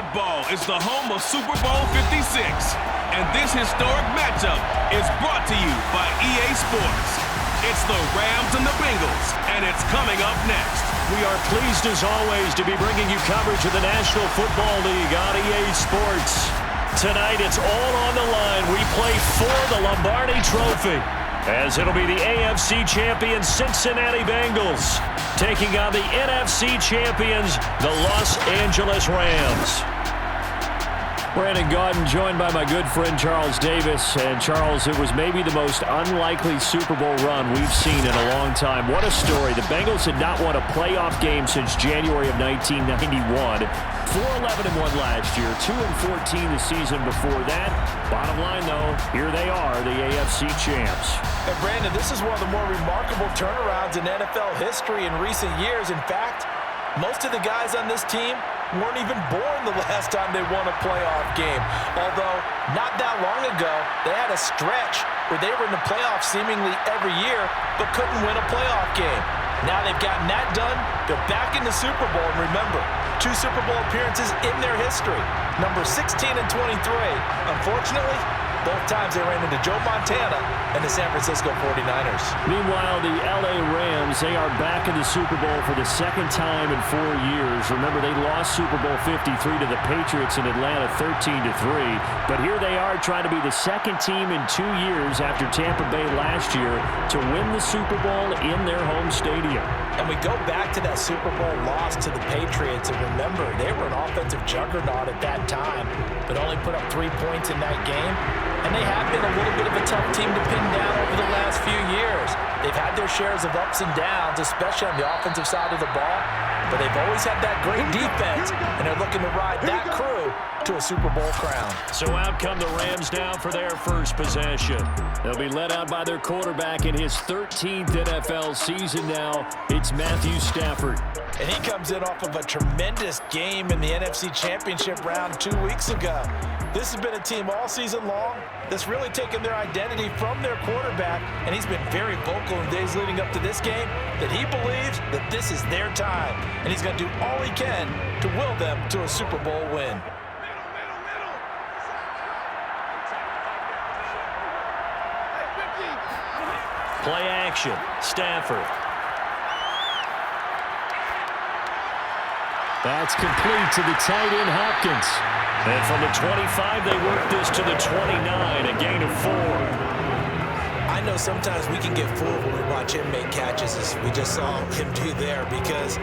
Football is the home of Super Bowl 56, and this historic matchup is brought to you by EA Sports. It's the Rams and the Bengals, and it's coming up next. We are pleased, as always, to be bringing you coverage of the National Football League on EA Sports. Tonight, it's all on the line. We play for the Lombardi Trophy, as it'll be the AFC Champion Cincinnati Bengals taking on the NFC Champions, the Los Angeles Rams. Brandon Gaudin joined by my good friend Charles Davis. And Charles, it was maybe the most unlikely Super Bowl run we've seen in a long time. What a story. The Bengals had not won a playoff game since January of 1991. 4-11-1 last year, 2-14 the season before that. Bottom line, though, here they are, the AFC champs. And Brandon, this is one of the more remarkable turnarounds in NFL history in recent years. In fact, most of the guys on this team weren't even born the last time they won a playoff game. Although, not that long ago, they had a stretch where they were in the playoffs seemingly every year, but couldn't win a playoff game. Now they've gotten that done. They're back in the Super Bowl. And remember, 2 Super Bowl appearances in their history. Number 16 and 23. Unfortunately, both times they ran into Joe Montana and the San Francisco 49ers. Meanwhile, the LA Rams, they are back in the Super Bowl for the second time in 4 years. Remember, they lost Super Bowl 53 to the Patriots in Atlanta 13-3. But here they are trying to be the second team in 2 years after Tampa Bay last year to win the Super Bowl in their home stadium. And we go back to that Super Bowl loss to the Patriots, and remember, they were an offensive juggernaut at that time, but only put up 3 points in that game. And they have been a little bit of a tough team to pin down over the last few years. They've had their shares of ups and downs, especially on the offensive side of the ball, but they've always had that great defense, and they're looking to ride that crew to a Super Bowl crown. So out come the Rams down for their first possession. They'll be led out by their quarterback in his 13th NFL season now. It's Matthew Stafford. And he comes in off of a tremendous game in the NFC Championship round 2 weeks ago. This has been a team all season long that's really taken their identity from their quarterback, and he's been very vocal in days leading up to this game that he believes that this is their time, and he's going to do all he can to will them to a Super Bowl win. Play action. Stafford. That's complete to the tight end, Hopkins. And from the 25, they work this to the 29, a gain of 4. I know sometimes we can get fooled when we watch him make catches, as we just saw him do there, because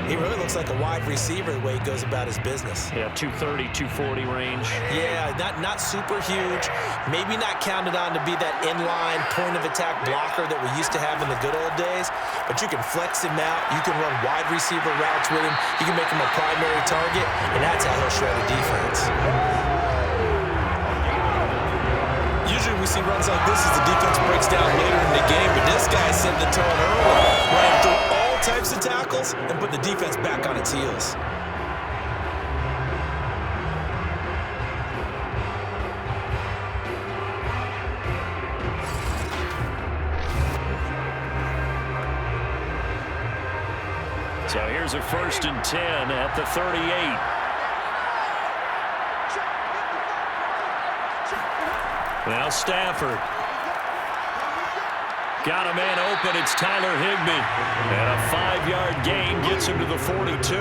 he really looks like a wide receiver the way he goes about his business. Yeah, 230, 240 range. Yeah, not super huge. Maybe not counted on to be that inline point-of-attack blocker that we used to have in the good old days, but you can flex him out. You can run wide receiver routes with him. You can make him a primary target, and that's how he'll shred a defense. Usually we see runs like this as the defense breaks down later in the game, but this guy set the tone early, ran through all types of tackles, and put the defense back on its heels. So here's a 1st and 10 at the 38. Now Stafford. Got a man open. It's Tyler Higbee. And a 5-yard gain gets him to the 42.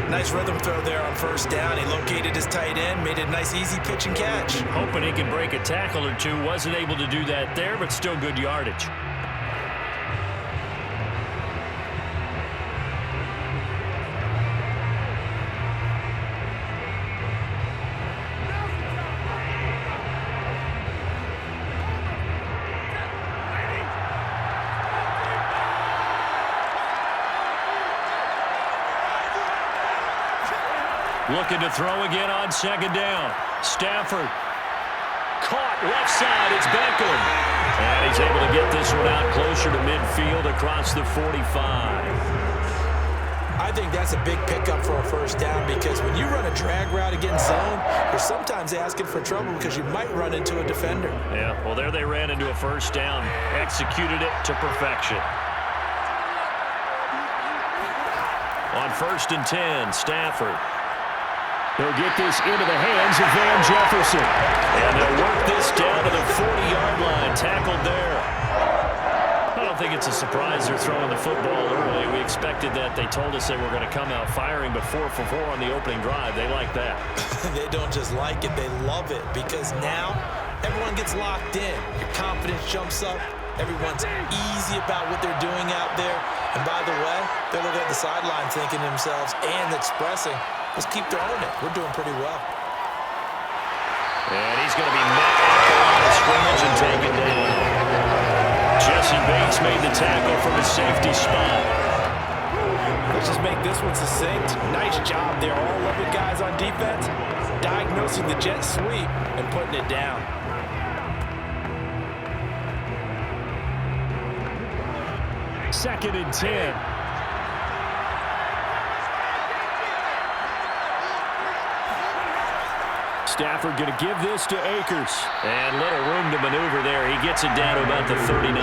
Nice rhythm throw there on 1st down. He located his tight end, made it a nice easy pitch and catch. Hoping he can break a tackle or two. Wasn't able to do that there, but still good yardage. Looking to throw again on 2nd down. Stafford. Caught left side. It's Beckham. And he's able to get this one out closer to midfield across the 45. I think that's a big pickup for a 1st down, because when you run a drag route against zone, you're sometimes asking for trouble because you might run into a defender. Yeah, well, there they ran into a 1st down. Executed it to perfection. On 1st and 10, Stafford. He'll get this into the hands of Van Jefferson. And they'll work this down to the 40-yard line. Tackled there. I don't think it's a surprise they're throwing the football early. We expected that. They told us they were going to come out firing, but 4 for 4 on the opening drive. They like that. They don't just like it, they love it, because now everyone gets locked in. Your confidence jumps up. Everyone's easy about what they're doing out there. And by the way, they're looking at the sideline thinking to themselves and expressing, let's keep throwing it. We're doing pretty well. And he's going to be met at the line of scrimmage and taken down. Jesse Bates made the tackle from a safety spot. Let's just make this one succinct. Nice job there, all 11 guys on defense, diagnosing the jet sweep and putting it down. Second and 10. Stafford going to give this to Akers. And little room to maneuver there. He gets it down to about the 39.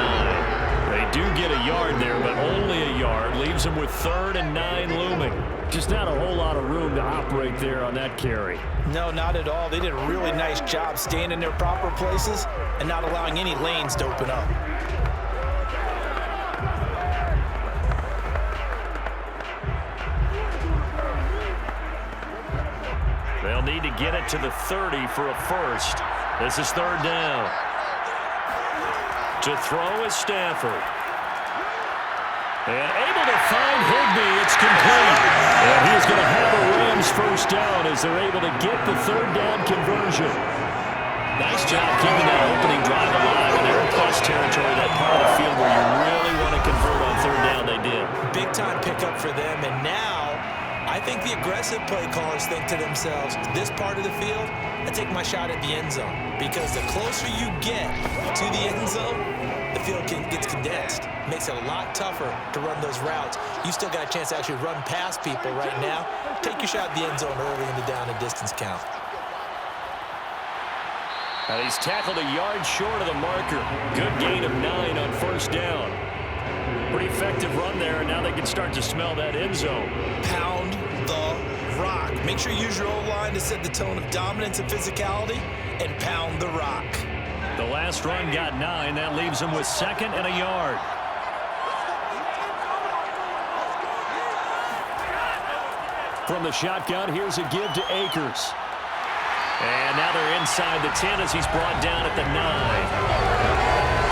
They do get a yard there, but only a yard. Leaves them with 3rd and 9 looming. Just not a whole lot of room to operate there on that carry. No, not at all. They did a really nice job staying in their proper places and not allowing any lanes to open up. They'll need to get it to the 30 for a first. This is 3rd down. To throw is Stafford. And able to find Higbee. It's complete. And he's going to have a Rams first down as they're able to get the 3rd down conversion. Nice job keeping that opening drive alive. And they're in plus territory, that part of the field where you really want to convert on 3rd down. They did. Big time pickup for them. And now I think the aggressive play callers think to themselves, this part of the field, I take my shot at the end zone. Because the closer you get to the end zone, the field gets condensed. Makes it a lot tougher to run those routes. You still got a chance to actually run past people right now. Take your shot at the end zone early in the down and distance count. And he's tackled a yard short of the marker. Good gain of 9 on 1st down. Pretty effective run there, and now they can start to smell that end zone. Pound the rock. Make sure you use your O-line to set the tone of dominance and physicality, and pound the rock. The last run got 9. That leaves him with 2nd and a yard. From the shotgun, here's a give to Akers. And now they're inside the 10 as he's brought down at the 9.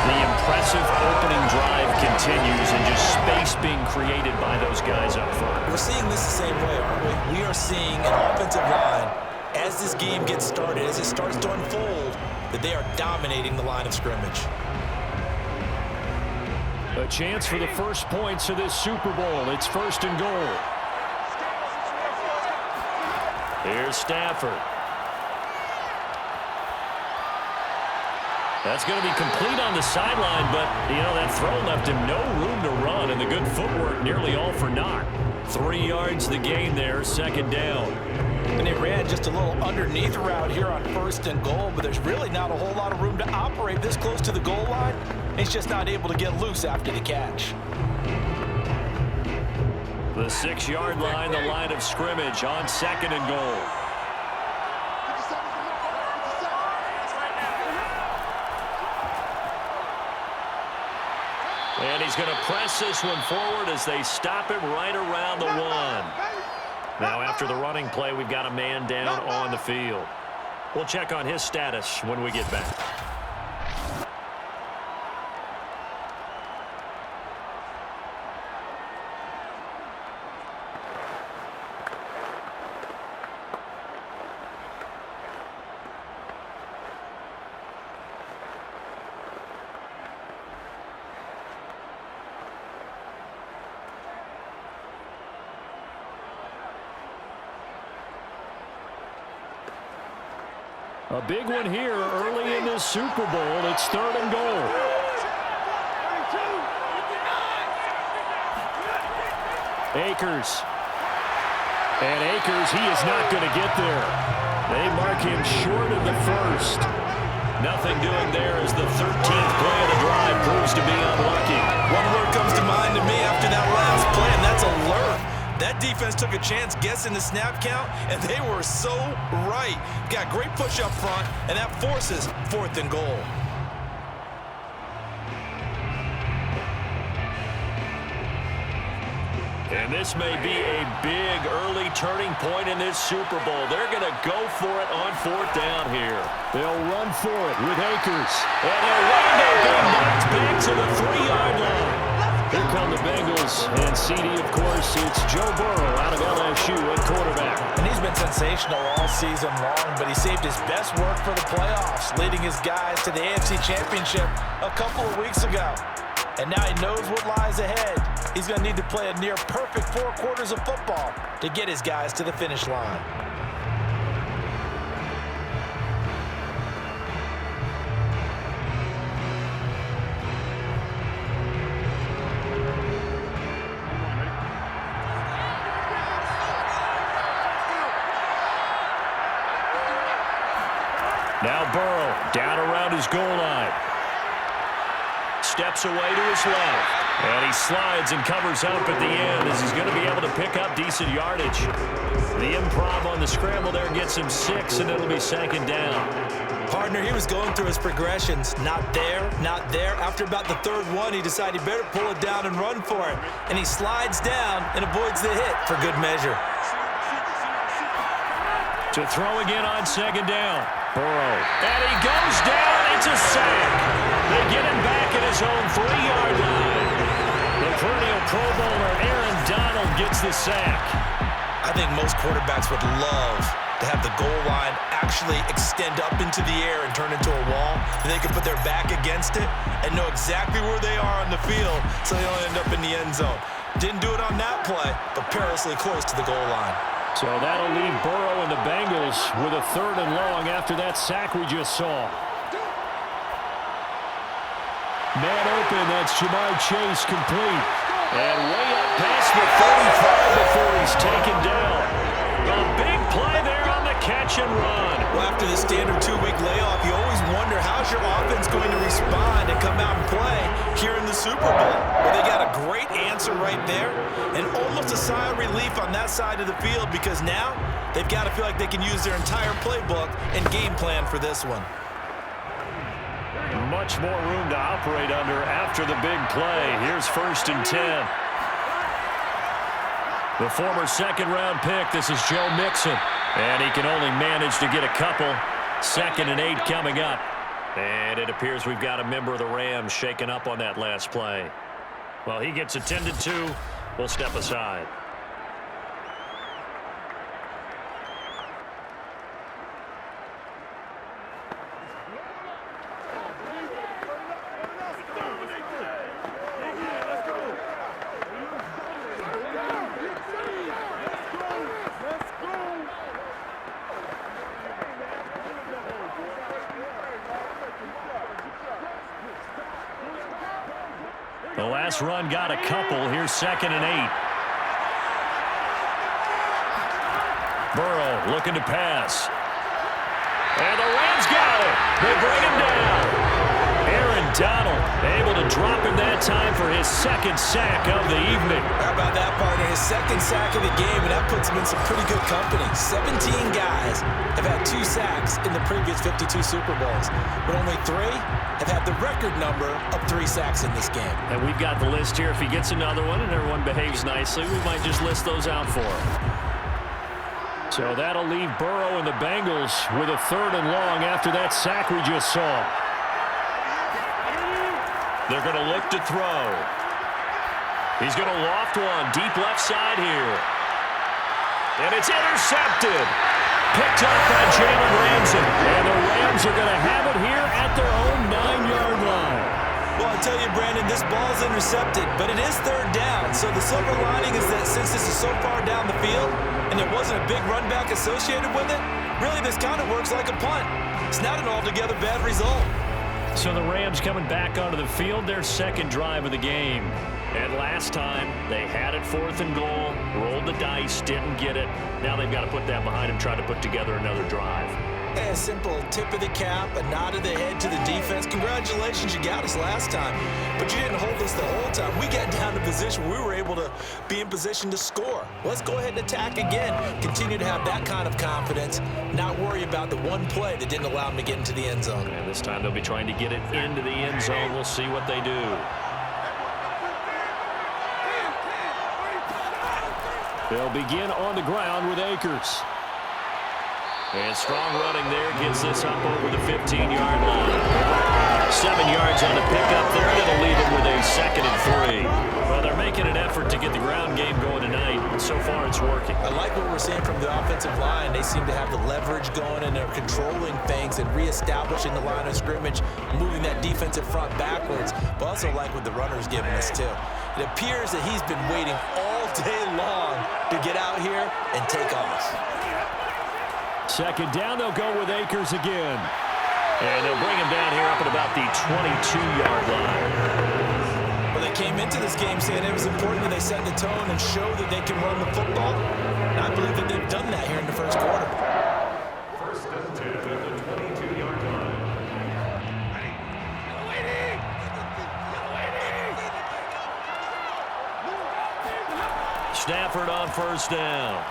The impressive opening drive continues, and just space being created by those guys up front. We're seeing this the same way, aren't we? We are seeing an offensive line, as this game gets started, as it starts to unfold, that they are dominating the line of scrimmage. A chance for the first points of this Super Bowl. It's 1st and goal. Here's Stafford. That's going to be complete on the sideline, but, you know, that throw left him no room to run, and the good footwork nearly all for naught. 3 yards the gain there, 2nd down. And they ran just a little underneath route here on 1st and goal, but there's really not a whole lot of room to operate this close to the goal line. He's just not able to get loose after the catch. The 6-yard line, the line of scrimmage on 2nd and goal. And he's going to press this one forward as they stop it right around the 1. Now, after the running play, we've got a man down on the field. We'll check on his status when we get back. A big one here early in this Super Bowl. It's 3rd and goal. Akers. And Akers, he is not going to get there. They mark him short of the 1st. Nothing doing there as the 13th play of the drive proves to be unlucky. One word comes to mind to me after that last play, and that's alert. That That defense took a chance guessing the snap count, and they were so right. Got great push up front, and that forces 4th and goal. And this may be a big early turning point in this Super Bowl. They're going to go for it on 4th down here. They'll run for it with Akers. And he'll wind up being knocked back to the 3-yard line. Here come the Bengals. And CD, of course, it's Joe Burrow out of LSU at quarterback. And he's been sensational all season long, but he saved his best work for the playoffs, leading his guys to the AFC Championship a couple of weeks ago. And now he knows what lies ahead. He's going to need to play a near-perfect 4 quarters of football to get his guys to the finish line. Now Burrow down around his goal line. Steps away to his left. And he slides and covers up at the end as he's going to be able to pick up decent yardage. The improv on the scramble there gets him 6, and it'll be 2nd down. Partner, he was going through his progressions. Not there, not there. After about the 3rd one, he decided he better pull it down and run for it. And he slides down and avoids the hit for good measure. To throw again on 2nd down. Burrow. And he goes down. It's a sack. They get him back at his own 3-yard line. The perennial Pro Bowler Aaron Donald gets the sack. I think most quarterbacks would love to have the goal line actually extend up into the air and turn into a wall, and they can put their back against it and know exactly where they are on the field so they don't end up in the end zone. Didn't do it on that play, but perilously close to the goal line. So that'll leave Burrow and the Bengals with a 3rd and long after that sack we just saw. Man open, that's Jamar Chase complete. And way up past the 35 before he's taken down. A big play there on the catch and run. Well, after the standard 2-week layoff, you always wonder how's your offense going to respond and come out and play here in the Super Bowl. Well, they got a great answer right there and almost a sigh of relief on that side of the field because now they've got to feel like they can use their entire playbook and game plan for this one. Much more room to operate under after the big play. Here's 1st and 10. The former 2nd-round pick, this is Joe Mixon. And he can only manage to get a couple. 2nd and 8 coming up. And it appears we've got a member of the Rams shaken up on that last play. Well, he gets attended to. We'll step aside. The last run got a couple. Here's 2nd and 8. Burrow looking to pass. And the Rams got it. They bring him down. Aaron Donald able to drop him that time for his 2nd sack of the evening. How about that, partner? His 2nd sack of the game, and that puts him in some pretty good company. 17 guys have had 2 sacks in the previous 52 Super Bowls, but only 3 have had the record number of 3 sacks in this game. And we've got the list here. If he gets another one and everyone behaves nicely, we might just list those out for him. So that'll leave Burrow and the Bengals with a 3rd and long after that sack we just saw. They're going to look to throw. He's going to loft one deep left side here. And it's intercepted. Picked up by Jalen Ramsey. And the Rams are going to have it here at their own 9-yard line. Well, I tell you, Brandon, this ball's intercepted, but it is 3rd down. So the silver lining is that since this is so far down the field and there wasn't a big run back associated with it, really this kind of works like a punt. It's not an altogether bad result. So the Rams coming back onto the field, their 2nd drive of the game. And last time, they had it 4th and goal, rolled the dice, didn't get it. Now they've got to put that behind them, try to put together another drive. A simple tip of the cap, a nod of the head to the defense. Congratulations. congratulations, you got us last time, but you didn't hold us the whole time. We got down to position we were able to be in position to score. Let's go ahead and attack again. Continue to have that kind of confidence, not worry about the one play that didn't allow them to get into the end zone. And this time they'll be trying to get it into the end zone. We'll see what they do. They'll begin on the ground with Akers. And strong running there gets this up over the 15-yard line. 7 yards on the pickup there, and it'll leave it with a 2nd and 3. Well, they're making an effort to get the ground game going tonight, and so far it's working. I like what we're seeing from the offensive line. They seem to have the leverage going, and they're controlling things and reestablishing the line of scrimmage, moving that defensive front backwards, but also like what the runner's giving us too. It appears that he's been waiting all day long to get out here and take off. 2nd down, they'll go with Akers again. And they'll bring him down here up at about the 22-yard line. Well, they came into this game saying it was important that they set the tone and show that they can run the football. And I believe that they've done that here in the first quarter. First and 10 at the 22-yard line. Stafford on 1st down.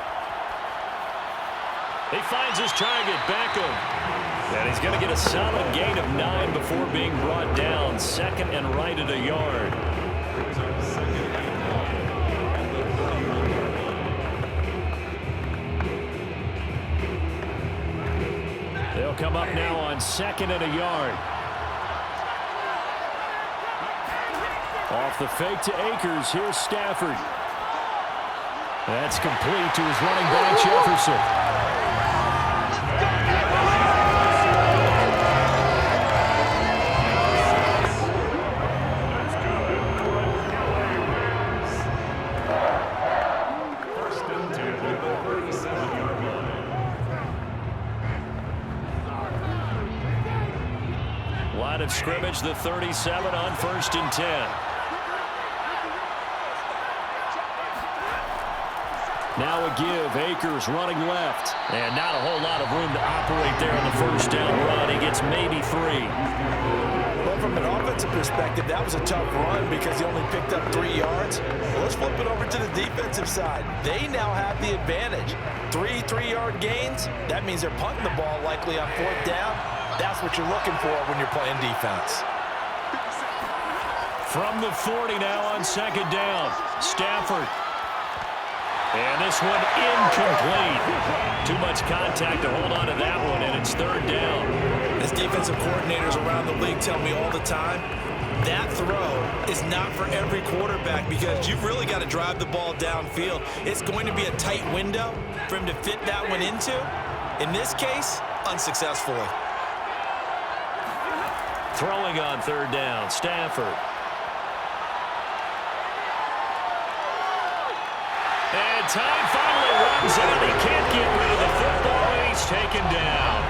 He finds his target, Beckham. And he's going to get a solid gain of 9 before being brought down. 2nd and right at a yard. They'll come up now on 2nd and a yard. Off the fake to Akers. Here's Stafford. That's complete to his running back, Jefferson. Line of scrimmage, the 37 on 1st and 10. Now a give. Akers running left. And not a whole lot of room to operate there on the 1st down run. He gets maybe 3. Well, from an offensive perspective, that was a tough run because he only picked up 3 yards. Well, let's flip it over to the defensive side. They now have the advantage. 3 3-yard gains. That means they're punting the ball likely on 4th down. That's what you're looking for when you're playing defense. From the 40 now on 2nd down. Stafford. And this one incomplete. Too much contact to hold on to that one, and it's 3rd down. As defensive coordinators around the league tell me all the time, that throw is not for every quarterback because you've really got to drive the ball downfield. It's going to be a tight window for him to fit that one into. In this case, unsuccessfully. Throwing on 3rd down, Stafford. And time finally runs out. He can't get rid of the football, and he's taken down.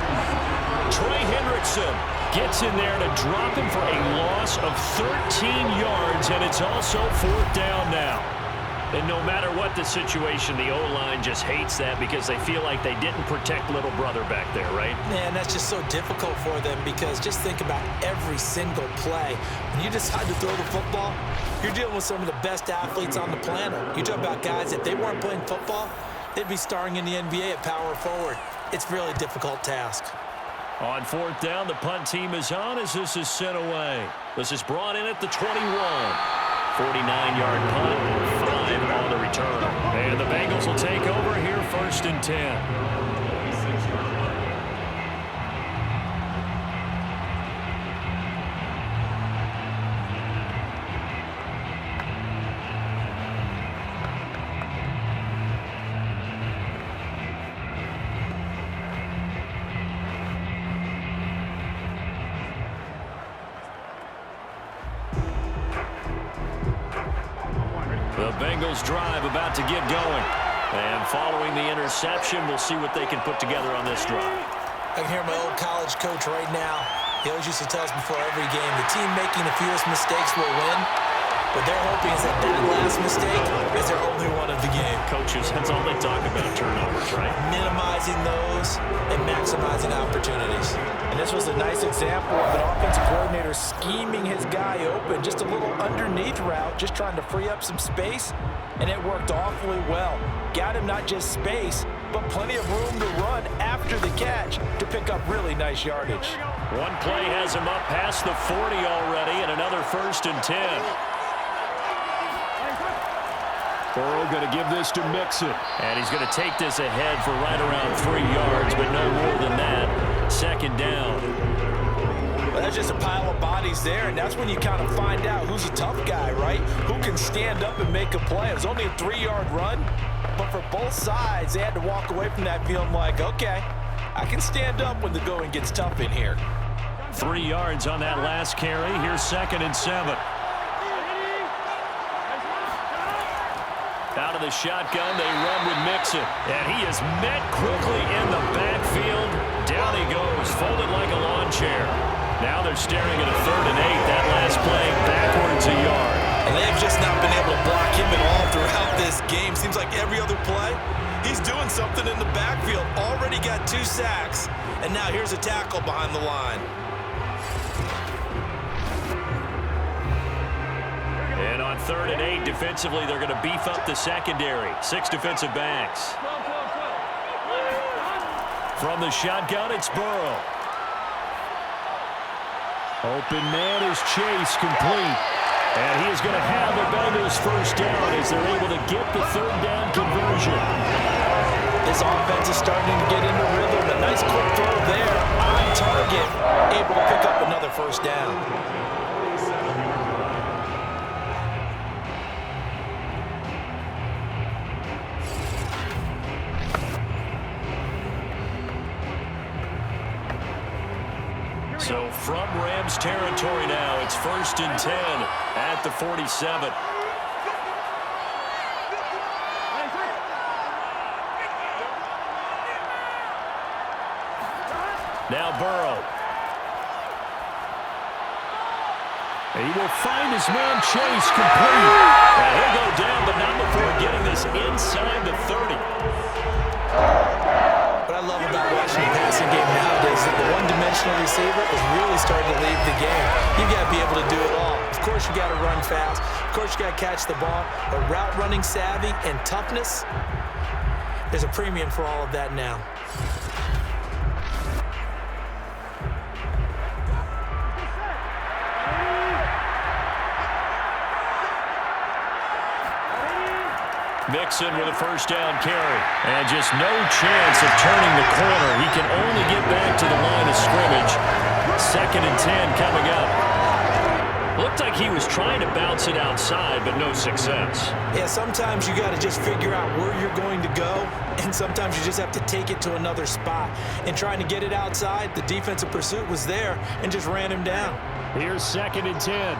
Trey Hendrickson gets in there to drop him for a loss of 13 yards, and it's also 4th down now. And no matter what the situation, the O-line just hates that because they feel like they didn't protect little brother back there, right? Man, that's just so difficult for them because just think about every single play. When you decide to throw the football, you're dealing with some of the best athletes on the planet. You talk about guys, if they weren't playing football, they'd be starring in the NBA at power forward. It's a really difficult task. On 4th down, the punt team is on as this is sent away. This is brought in at the 21. 49-yard punt, 5 on the return. And the Bengals will take over here 1st and 10. The Bengals drive about to get going. And following the interception, we'll see what they can put together on this drive. I can hear my old college coach right now. He always used to tell us before every game, the team making the fewest mistakes will win. What they're hoping is that last mistake is their only one of the game. Coaches, that's all they talk about, turnovers, right? Minimizing those and maximizing opportunities. And this was a nice example of an offensive coordinator scheming his guy open, just a little underneath route, just trying to free up some space, and it worked awfully well. Got him not just space, but plenty of room to run after the catch to pick up really nice yardage. One play has him up past the 40 already, and another 1st and 10. Burrow going to give this to Mixon. And he's going to take this ahead for right around 3 yards, but no more than that. 2nd down. Well, that's just a pile of bodies there, and that's when you kind of find out who's a tough guy, right? Who can stand up and make a play. It was only a 3-yard run, but for both sides, they had to walk away from that feeling like, okay, I can stand up when the going gets tough in here. 3 yards on that last carry. Here's 2nd and 7. Out of the shotgun, they run with Mixon. And he is met quickly in the backfield. Down he goes, folded like a lawn chair. Now they're staring at a 3rd and 8. That last play backwards a yard. And they've just not been able to block him at all throughout this game. Seems like every other play, he's doing something in the backfield. Already got 2 sacks. And now here's a tackle behind the line. And on 3rd and 8, defensively, they're going to beef up the secondary. 6 defensive backs. From the shotgun, it's Burrow. Open man is Chase, complete. And he is going to have the Bengals 1st down as they're able to get the 3rd down conversion. This offense is starting to get into rhythm. A nice quick throw there on target. Able to pick up another 1st down. So from Rams territory now, it's 1st and 10 at the 47. Now Burrow. He will find his man Chase, complete. And he'll go down, but not before getting this inside the 30. What I love about watching the passing game nowadays is that the one-dimensional receiver is really starting to leave the game. You've got to be able to do it all. Of course, you got to run fast. Of course, you got to catch the ball. But route running savvy and toughness, there's a premium for all of that now. Mixon with a 1st down carry. And just no chance of turning the corner. He can only get back to the line of scrimmage. 2nd and 10 coming up. Looked like he was trying to bounce it outside, but no success. Yeah, sometimes you got to just figure out where you're going to go, and sometimes you just have to take it to another spot. And trying to get it outside, the defensive pursuit was there and just ran him down. Here's 2nd and 10.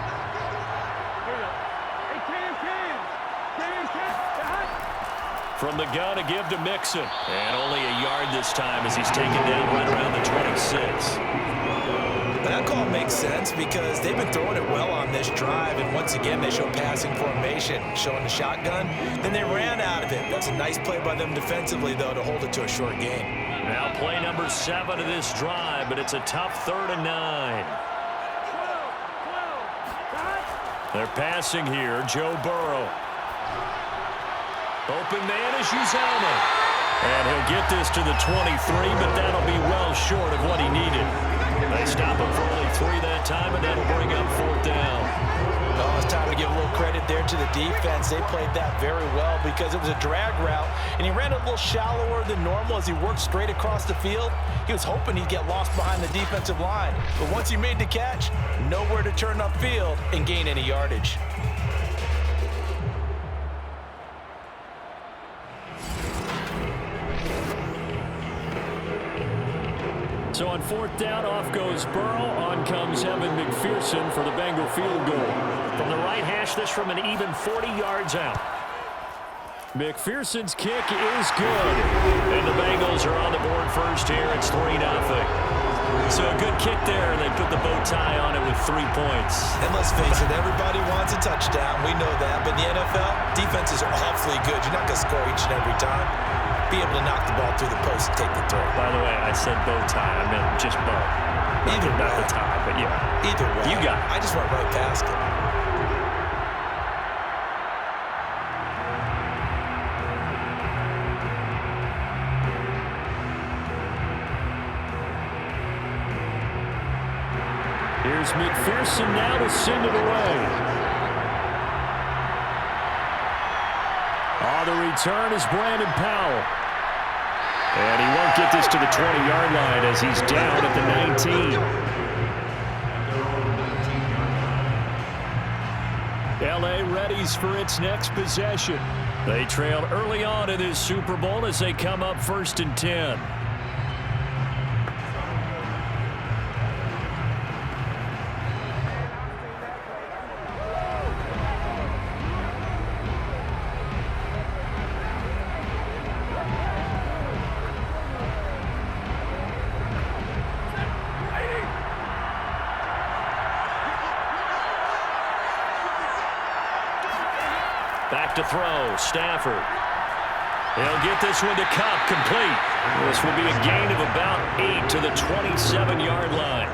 From the gun to give to Mixon. And only a yard this time as he's taken down right around the 26. That call makes sense because they've been throwing it well on this drive, and once again they show passing formation, showing the shotgun. Then they ran out of it. That's a nice play by them defensively, though, to hold it to a short game. Now play number 7 of this drive, but it's a tough 3rd and 9. They're passing here, Joe Burrow. Open man is Uzama. And he'll get this to the 23, but that'll be well short of what he needed. They stop him for only 3 that time, and that'll bring up 4th down. Oh, it's time to give a little credit there to the defense. They played that very well because it was a drag route, and he ran a little shallower than normal as he worked straight across the field. He was hoping he'd get lost behind the defensive line. But once he made the catch, nowhere to turn upfield and gain any yardage. So on 4th down, off goes Burrow. On comes Evan McPherson for the Bengal field goal. From the right hash, this from an even 40 yards out. McPherson's kick is good. And the Bengals are on the board first here. It's 3-0. So a good kick there. They put the bow tie on it with 3 points. And let's face it, everybody wants a touchdown. We know that. But in the NFL, defenses are awfully good. You're not going to score each and every time. Be able to knock the ball through the post and take the throw. By the way, I said bow tie. I meant just bow. Either way. Not the tie, but yeah. Either way. You got it. I just went right past it. Here's McPherson now to send it away. On the return is Brandon Powell. And he won't get this to the 20-yard line as he's down at the 19. L.A. readies for its next possession. They trail early on in this Super Bowl as they come up 1st and 10. Back to throw, Stafford. He'll get this one to Cup, complete. This will be a gain of about 8 to the 27-yard line.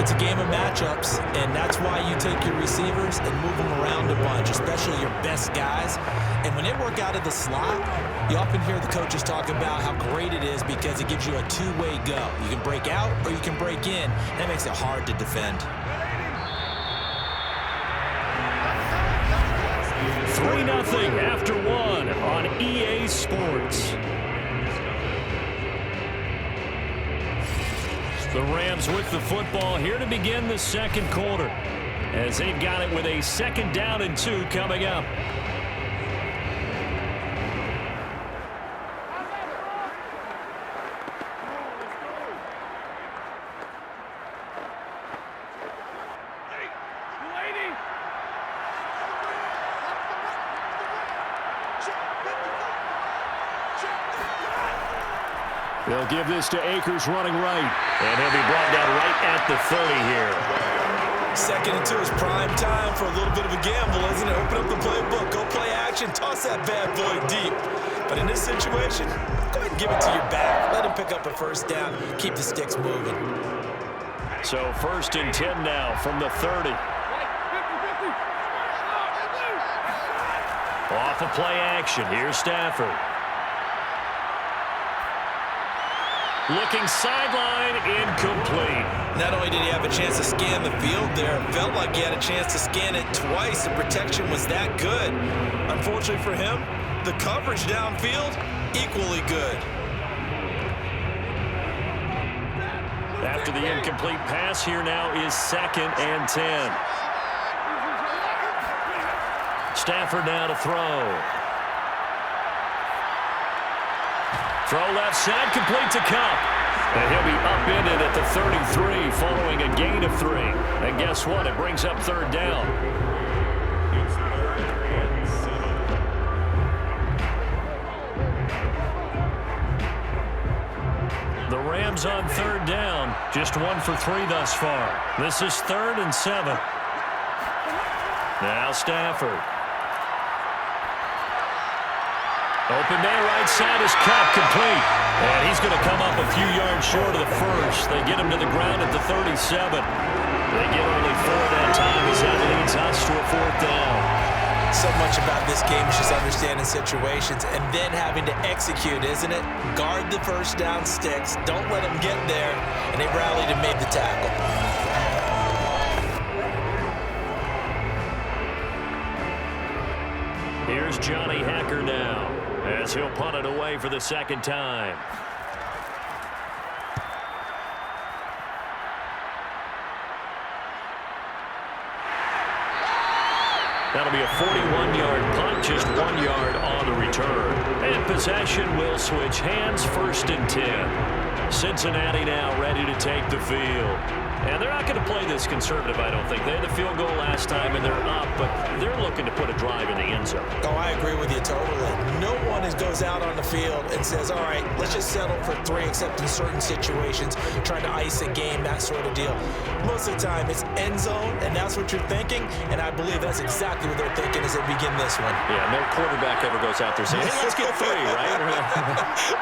It's a game of matchups, and that's why you take your receivers and move them around a bunch, especially your best guys. And when they work out of the slot, you often hear the coaches talk about how great it is because it gives you a two-way go. You can break out or you can break in. That makes it hard to defend. 3-0 after 1 on EA Sports. The Rams with the football here to begin the second quarter as they've got it with a 2nd down and 2 coming up. They'll give this to Akers running right. And he'll be brought down right at the 30 here. 2nd and 2 is prime time for a little bit of a gamble, isn't it? Open up the playbook, go play action, toss that bad boy deep. But in this situation, go ahead and give it to your back. Let him pick up a 1st down, keep the sticks moving. So 1st and 10 now from the 30. Off of play action, here's Stafford. Looking sideline, incomplete. Not only did he have a chance to scan the field there, it felt like he had a chance to scan it twice. The protection was that good. Unfortunately for him, the coverage downfield, equally good. After the incomplete pass, here now is 2nd and 10. Stafford now to throw. Throw left side, complete to Cup. And he'll be upended at the 33 following a gain of 3. And guess what? It brings up 3rd down. The Rams on 3rd down. Just 1 for 3 thus far. This is 3rd and 7. Now Stafford. Open man right side is Cup, complete. And he's going to come up a few yards short of the 1st. They get him to the ground at the 37. They get only 4 that time as that leads us to a 4th down. So much about this game is just understanding situations and then having to execute, isn't it? Guard the 1st down sticks. Don't let them get there. And they rallied and made the tackle. Here's Johnny Hacker now, as he'll punt it away for the 2nd time. That'll be a 41-yard punt, just 1 yard on the return. And possession will switch hands, 1st and 10. Cincinnati now ready to take the field. And they're not going to play this conservative, I don't think. They had the field goal last time, and they're up, but they're looking to put a drive in the end zone. Oh, I agree with you totally. No one goes out on the field and says, all right, let's just settle for 3, except in certain situations, trying to ice a game, that sort of deal. Most of the time, it's end zone, and that's what you're thinking, and I believe that's exactly what they're thinking as they begin this one. Yeah, no quarterback ever goes out there saying, hey, let's get 3, right?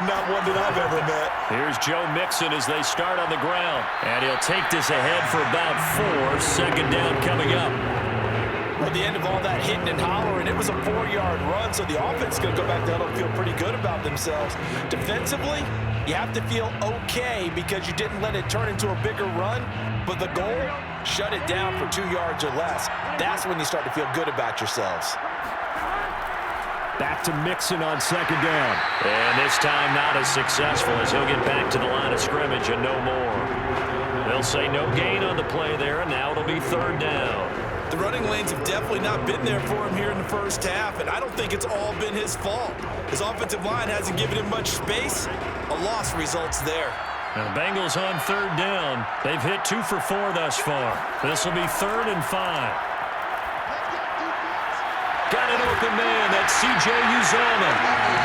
Not one that I've ever met. Here's Joe Mixon as they start on the ground, and he'll take this ahead for about 4. Second down coming up. At the end of all that hitting and hollering, it was a 4-yard run, so the offense is going to go back there and feel pretty good about themselves. Defensively, you have to feel okay because you didn't let it turn into a bigger run, but the goal, shut it down for 2 yards or less. That's when you start to feel good about yourselves. Back to Mixon on second down. And this time not as successful as he'll get back to the line of scrimmage and no more. They'll say no gain on the play there, and now it'll be third down. The running lanes have definitely not been there for him here in the first half, and I don't think it's all been his fault. His offensive line hasn't given him much space. A loss results there. Now the Bengals on third down. They've hit 2 for 4 thus far. This will be 3rd and 5. Got an open man. That's C.J. Uzomah.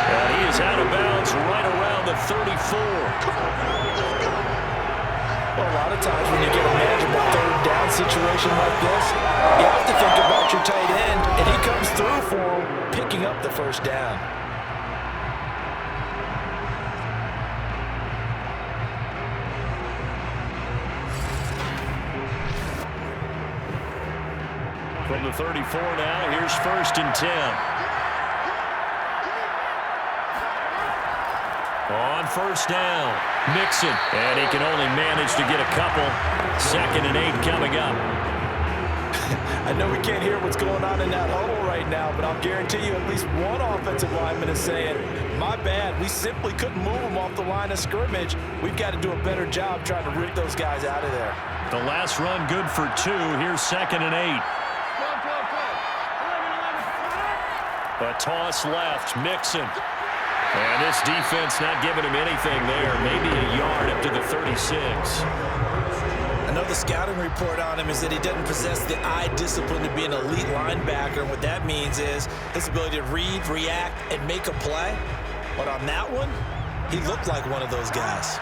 And he is out of bounds right around the 34. Well, a lot of times when you get a manageable third down situation like this, you have to think about your tight end, and he comes through for him, picking up the first down. From the 34 now, here's 1st and 10. On first down, Mixon, and he can only manage to get a couple. 2nd and 8 coming up. I know we can't hear what's going on in that huddle right now, but I'll guarantee you at least one offensive lineman is saying, my bad, we simply couldn't move them off the line of scrimmage. We've got to do a better job trying to rip those guys out of there. The last run good for 2. Here's 2nd and 8. A toss left, Mixon. And this defense not giving him anything there. Maybe a yard up to the 36. I know the scouting report on him is that he doesn't possess the eye discipline to be an elite linebacker. And what that means is his ability to read, react, and make a play. But on that one, he looked like one of those guys.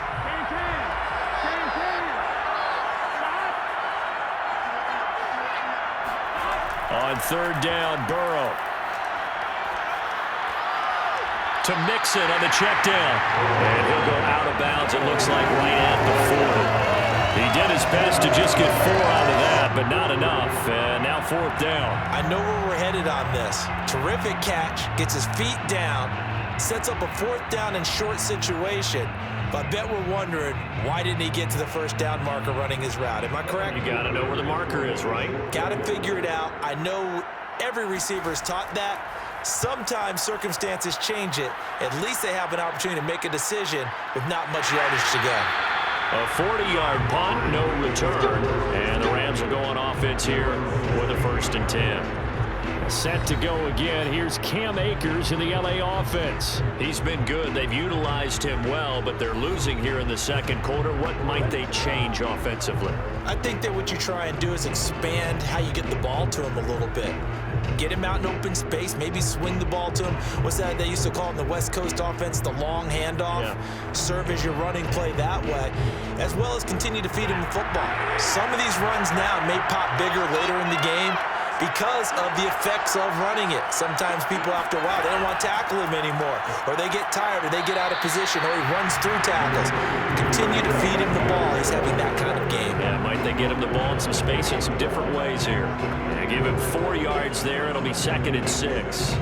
On third down, Burrow. To Mixon on the check down. And he'll go out of bounds, it looks like, right at the 40. He did his best to just get 4 out of that, but not enough. And now 4th down. I know where we're headed on this. Terrific catch, gets his feet down, sets up a 4th down and short situation. But I bet we're wondering, why didn't he get to the first down marker running his route? Am I correct? You got to know where the marker is, right? Got to figure it out. I know every receiver is taught that. Sometimes circumstances change it. At least they have an opportunity to make a decision with not much yardage to go. A 40-yard punt, no return. And the Rams will go on offense here with a 1st and 10. Set to go again. Here's Cam Akers in the LA offense. He's been good. They've utilized him well, but they're losing here in the second quarter. What might they change offensively? I think that what you try and do is expand how you get the ball to him a little bit. Get him out in open space, maybe swing the ball to him. What's that they used to call in the West Coast offense, the long handoff? Yeah. Serve as your running play that way, as well as continue to feed him the football. Some of these runs now may pop bigger later in the game because of the effects of running it. Sometimes people, after a while, they don't want to tackle him anymore, or they get tired, or they get out of position, or he runs through tackles. Continue to feed him the ball. He's having that kind of game. Yeah, might they get him the ball in some space in some different ways here? Yeah, give him 4 yards there. It'll be 2nd and 6.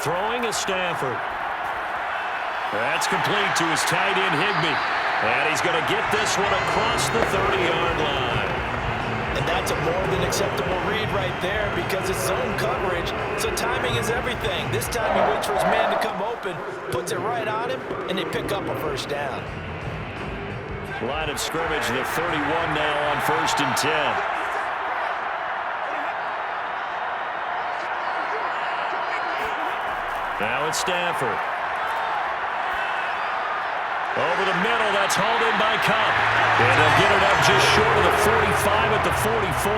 Throwing is Stafford. That's complete to his tight end, Higbee. And he's going to get this one across the 30-yard line. And that's a more than acceptable read right there because it's zone coverage, so timing is everything. This time he waits for his man to come open, puts it right on him, and they pick up a 1st down. Line of scrimmage, the 31 now on 1st and 10. Now it's Stafford. Over the middle, that's hauled in by Cup. And they'll get it up just short of the 45 at the 44.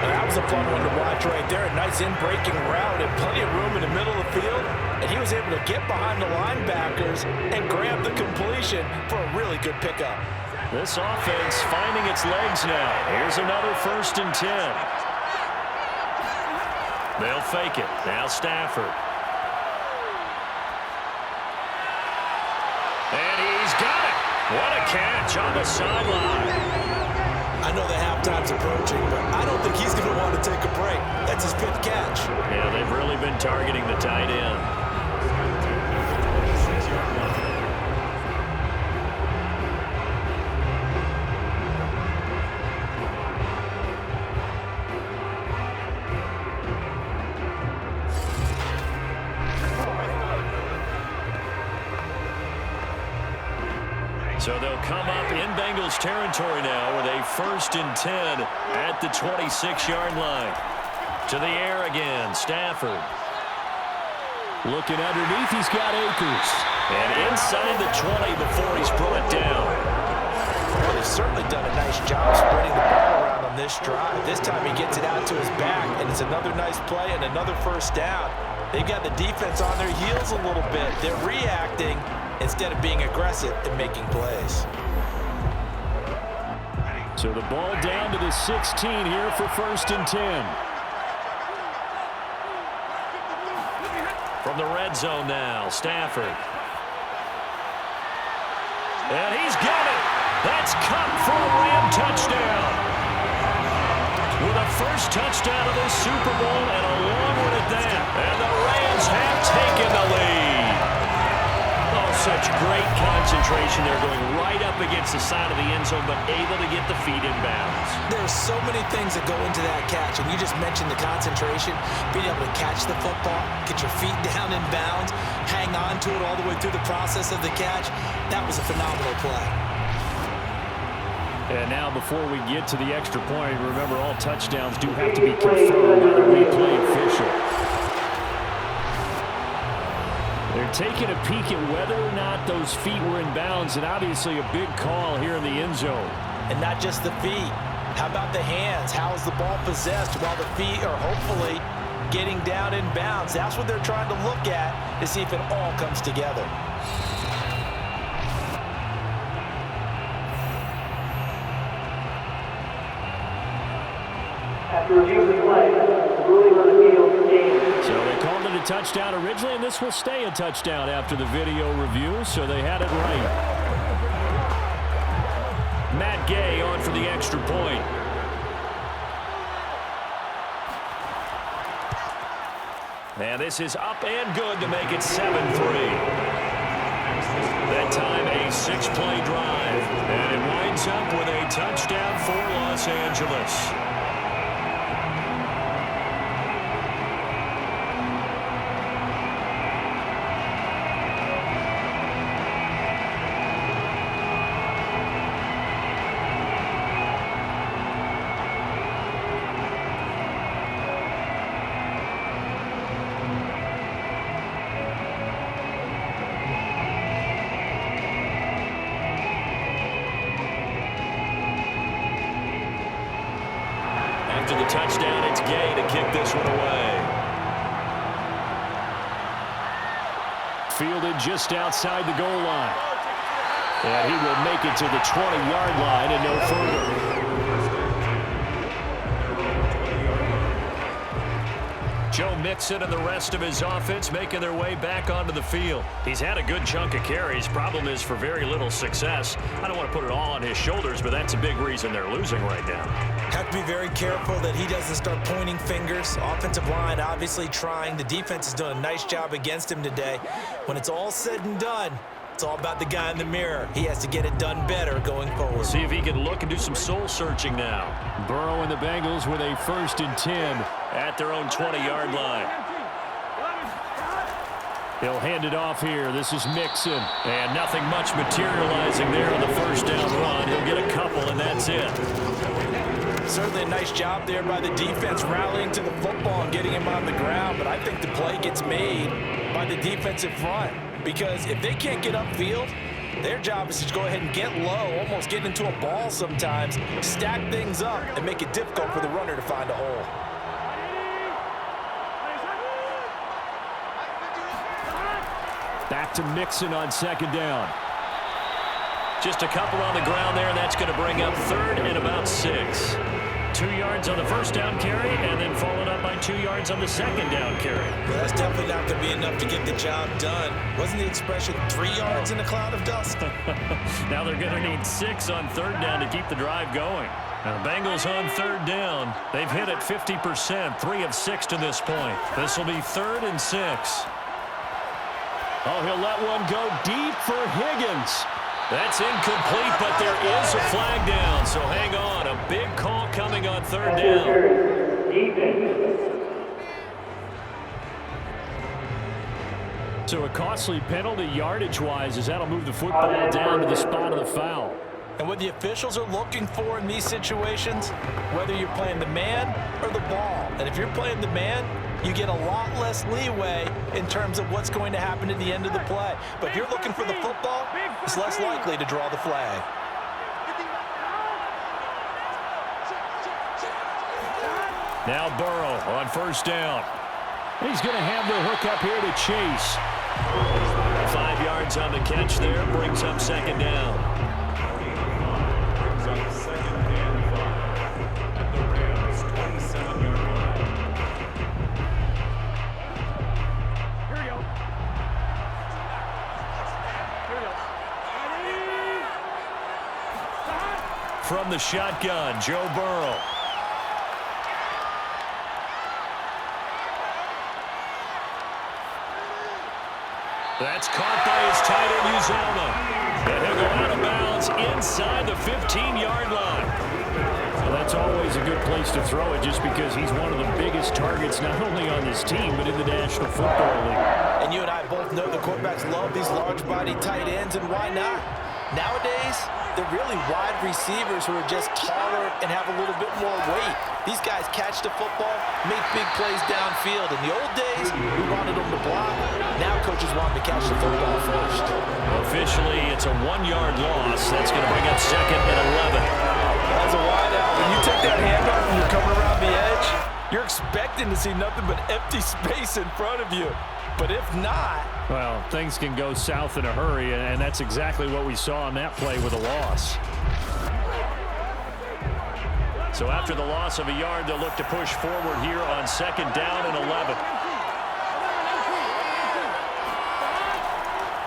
That was a fun one to watch right there. A nice in-breaking route and plenty of room in the middle of the field. And he was able to get behind the linebackers and grab the completion for a really good pickup. This offense finding its legs now. Here's another 1st and 10. They'll fake it. Now Stafford. And he's got it. What a catch on the sideline. I know the halftime's approaching, but I don't think he's going to want to take a break. That's his 5th catch. Yeah, they've really been targeting the tight end. So they'll come up in Bengals territory now with a 1st and 10 at the 26-yard line. To the air again, Stafford. Looking underneath, he's got Akers. And inside the 20 before he's brought down. Well, they've certainly done a nice job spreading the ball around on this drive. This time he gets it out to his back, and it's another nice play and another 1st down. They've got the defense on their heels a little bit. They're reacting instead of being aggressive and making plays. So the ball down to the 16 here for 1st and 10. From the red zone now, Stafford. And he's got it. That's Cup for a Ram touchdown. With a 1st touchdown of this Super Bowl and a long one at that. And the Rams have taken the lead. Oh, such great concentration. They're going right up against the side of the end zone, but able to get the feet in bounds. There's so many things that go into that catch, and you just mentioned the concentration, being able to catch the football, get your feet down in bounds, hang on to it all the way through the process of the catch. That was a phenomenal play. And now before we get to the extra point, remember all touchdowns do have to be confirmed by the replay official. They're taking a peek at whether or not those feet were in bounds, and obviously a big call here in the end zone. And not just the feet. How about the hands? How is the ball possessed while the feet are hopefully getting down in bounds? That's what they're trying to look at to see if it all comes together. After reviewing the play, the ruling on the field game. So they called it a touchdown originally, and this will stay a touchdown after the video review, so they had it right. Matt Gay on for the extra point. And this is up and good to make it 7-3. That time a 6-play drive. And it winds up with a touchdown for Los Angeles. After the touchdown, it's Gay to kick this one away. Fielded just outside the goal line. And he will make it to the 20-yard line and no further. Joe Mixon and the rest of his offense making their way back onto the field. He's had a good chunk of carries. Problem is for very little success. I don't want to put it all on his shoulders, but that's a big reason they're losing right now. Have to be very careful that he doesn't start pointing fingers. Offensive line obviously trying. The defense is doing a nice job against him today. When it's all said and done, it's all about the guy in the mirror. He has to get it done better going forward. See if he can look and do some soul searching now. Burrow and the Bengals with a 1st and 10 at their own 20-yard line. He'll hand it off here. This is Mixon. And nothing much materializing there on the 1st down run. He'll get a couple, and that's it. Certainly a nice job there by the defense rallying to the football and getting him on the ground, but I think the play gets made by the defensive front because if they can't get upfield, their job is to go ahead and get low, almost get into a ball sometimes, stack things up, and make it difficult for the runner to find a hole. Back to Mixon on second down. Just a couple on the ground there. That's going to bring up third and about 6. 2 yards on the first down carry, and then followed up by 2 yards on the second down carry. Well, that's definitely not going to be enough to get the job done. Wasn't the expression 3 yards in a cloud of dust? Now they're going to need 6 on third down to keep the drive going. Now, the Bengals on third down. They've hit it 50%, 3 of 6 to this point. This will be 3rd and 6. Oh, he'll let one go deep for Higgins. That's incomplete, but there is a flag down, so hang on. A big call coming on third down. So a costly penalty yardage-wise as that'll move the football down to the spot of the foul. And what the officials are looking for in these situations, whether you're playing the man or the ball, and if you're playing the man, you get a lot less leeway in terms of what's going to happen at the end of the play. But if you're looking for the football, it's less likely to draw the flag. Now Burrow on first down. He's going to have the hook up here to Chase. 5 yards on the catch there, brings up second down. From the shotgun, Joe Burrow. That's caught by his tight end, Uzoma. And he'll go out of bounds inside the 15-yard line. Well, that's always a good place to throw it just because he's one of the biggest targets not only on this team but in the National Football League. And you and I both know the quarterbacks love these large-body tight ends, and why not? Nowadays, they're really wide receivers who are just taller and have a little bit more weight. These guys catch the football, make big plays downfield. In the old days, we wanted them to block. Now coaches want them to catch the football first. Officially, it's a 1-yard loss. That's going to bring up second and 11. As a wideout, when you take that handoff and you're coming around the edge, you're expecting to see nothing but empty space in front of you. But if not... Well, things can go south in a hurry, and that's exactly what we saw on that play with a loss. So after the loss of a yard, they'll look to push forward here on second down and 11.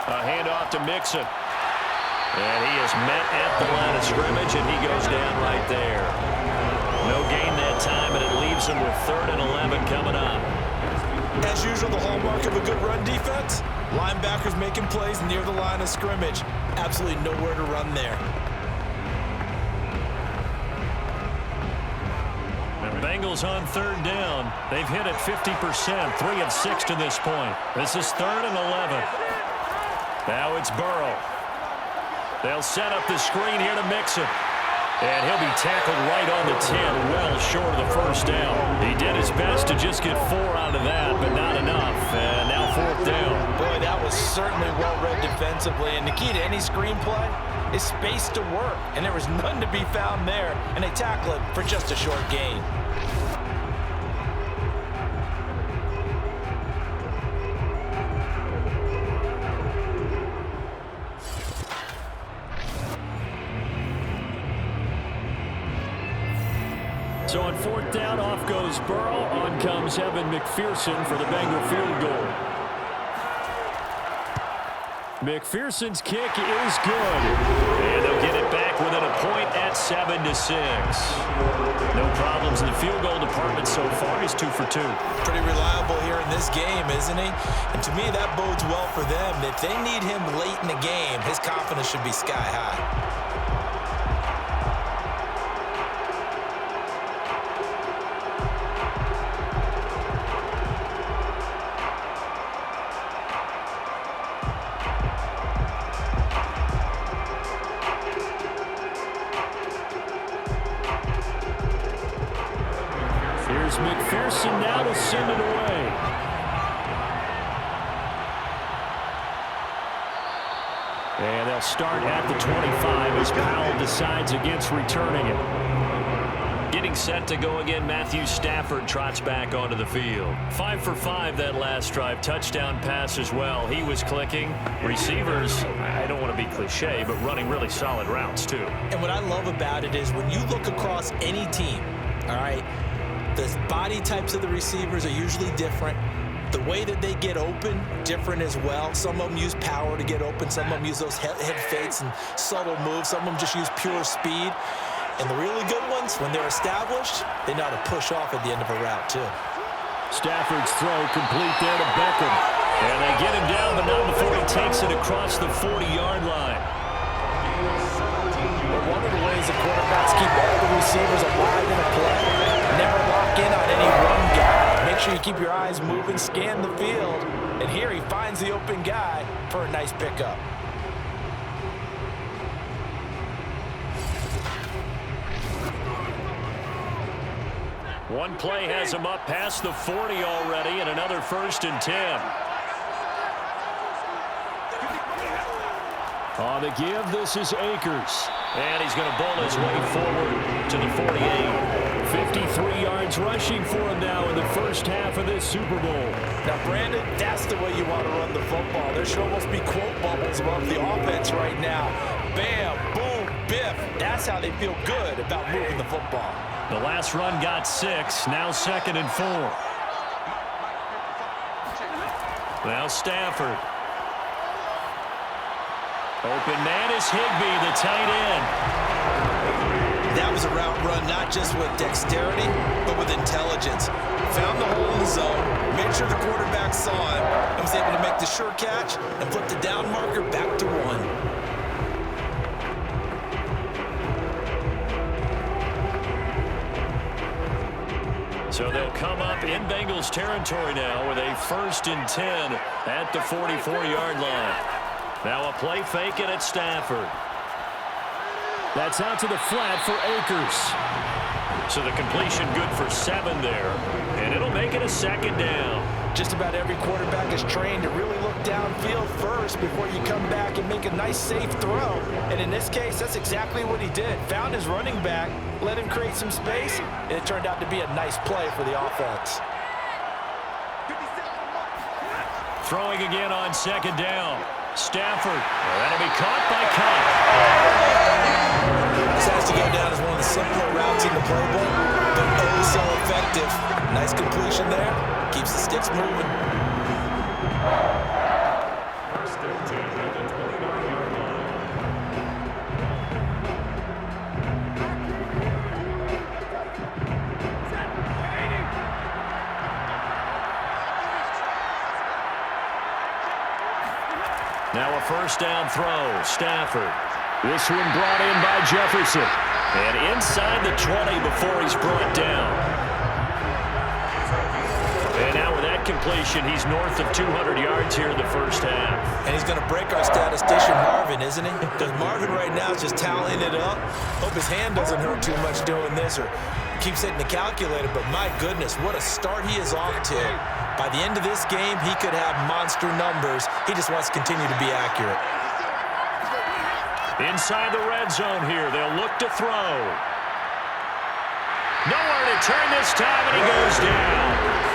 A handoff to Mixon. And he is met at the line of scrimmage, and he goes down right there. No gain that time, and it leaves him with 3rd and 11 coming up. As usual, the hallmark of a good run defense, linebackers making plays near the line of scrimmage. Absolutely nowhere to run there. And Bengals on third down. They've hit it 50%, 3 of 6 to this point. This is 3rd and 11. Now it's Burrow. They'll set up the screen here to Mixon. And he'll be tackled right on the 10, well short of the first down. He did his best to just get 4 out of that, but not enough. And now 4th down. Boy, that was certainly well-read defensively. And the key to any screenplay is space to work. And there was none to be found there. And they tackle it for just a short gain. So on 4th down, off goes Burrow. On comes Evan McPherson for the Bengal field goal. McPherson's kick is good. And they'll get it back within a point at 7-6. No problems in the field goal department so far. He's 2 for 2. Pretty reliable here in this game, isn't he? And to me, that bodes well for them. If they need him late in the game, his confidence should be sky high. now to send it away. And they'll start at the 25 as Powell decides against returning it. Getting set to go again, Matthew Stafford trots back onto the field. 5 for 5 that last drive. Touchdown pass as well. He was clicking. Receivers, I don't want to be cliche, but running really solid routes too. And what I love about it is when you look across any team, all right, the body types of the receivers are usually different. The way that they get open, different as well. Some of them use power to get open. Some of them use those head fakes and subtle moves. Some of them just use pure speed. And the really good ones, when they're established, they know how to push off at the end of a route, too. Stafford's throw complete there to Beckham. And they get him down, but not before he takes it across the 40-yard line. Well, one of the ways the quarterbacks keep all the receivers alive in a play, never lock in on any one guy. Make sure you keep your eyes moving, scan the field. And here he finds the open guy for a nice pickup. One play has him up past the 40 already, and another 1st and 10. On the give, this is Akers. And he's going to bowl his way forward to the 48. 53 yards rushing for him now in the first half of this Super Bowl. Now, Brandon, that's the way you want to run the football. There should almost be quote bubbles above the offense right now. Bam, boom, biff. That's how they feel good about moving the football. The last run got 6, now 2nd and 4. Now Stafford. Open man is Higbee, the tight end. That was a route run not just with dexterity, but with intelligence. Found the hole in the zone, made sure the quarterback saw him, and was able to make the sure catch and flip the down marker back to 1. So they'll come up in Bengals territory now with a 1st and 10 at the 44-yard line. Now a play fake it at Stafford. That's out to the flat for Akers. So the completion good for 7 there, and it'll make it a 2nd down. Just about every quarterback is trained to really look downfield first before you come back and make a nice, safe throw. And in this case, that's exactly what he did. Found his running back, let him create some space, and it turned out to be a nice play for the offense. Throwing again on 2nd down. Stafford. That'll be caught by Cobb. This has to go down as one of the simpler routes in the playbook, but oh so effective. Nice completion there. Keeps the sticks moving. 1st and 10 at the 29-yard line. Now a 1st down throw. Stafford. This one brought in by Jefferson. And inside the 20 before he's brought down. And now with that completion, he's north of 200 yards here in the first half. And he's going to break our statistician Marvin, isn't he? Because Marvin right now is just tallying it up. Hope his hand doesn't hurt too much doing this or keeps hitting the calculator. But my goodness, what a start he is off to. By the end of this game, he could have monster numbers. He just wants to continue to be accurate. Inside the red zone here, they'll look to throw. Nowhere to turn this time, and he goes down.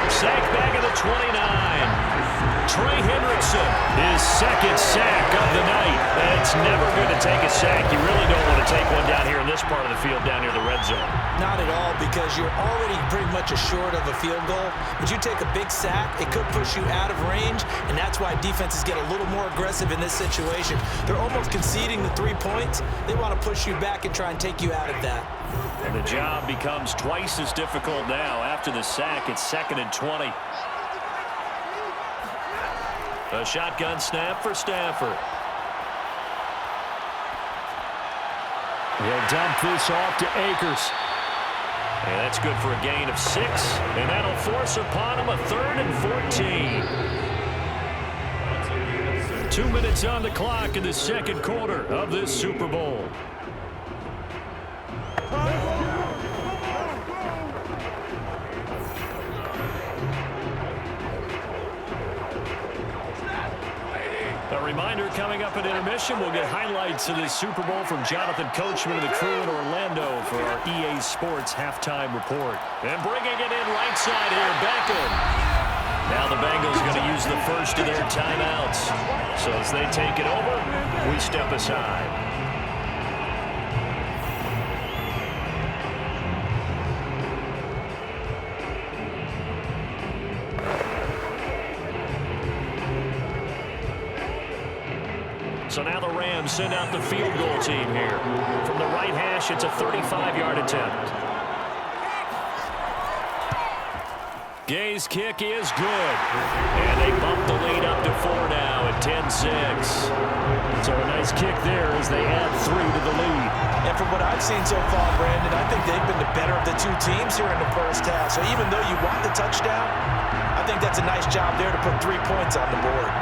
Sacked back at the 29. Trey Hendrickson, his 2nd sack of the night. It's never good to take a sack. You really don't want to take one down here in this part of the field, down near the red zone. Not at all, because you're already pretty much assured of a field goal. But you take a big sack, it could push you out of range, and that's why defenses get a little more aggressive in this situation. They're almost conceding the 3 points. They want to push you back and try and take you out of that. And the job becomes twice as difficult now. After the sack, it's 2nd and 20. A shotgun snap for Stafford. He'll dump this off to Akers. And that's good for a gain of 6. And that'll force upon him a 3rd and 14. 2 minutes on the clock in the 2nd quarter of this Super Bowl. A reminder, coming up at intermission, we'll get highlights of this Super Bowl from Jonathan Coachman and the crew in Orlando for our EA Sports halftime report. And bringing it in right side here, Beckham. Now the Bengals going to use the first of their timeouts. So as they take it over, we step aside. So now the Rams send out the field goal team here. From the right hash, it's a 35-yard attempt. Gay's kick is good. And they bump the lead up to 4 now at 10-6. So a nice kick there as they add 3 to the lead. And from what I've seen so far, Brandon, I think they've been the better of the two teams here in the first half. So even though you want the touchdown, I think that's a nice job there to put 3 points on the board.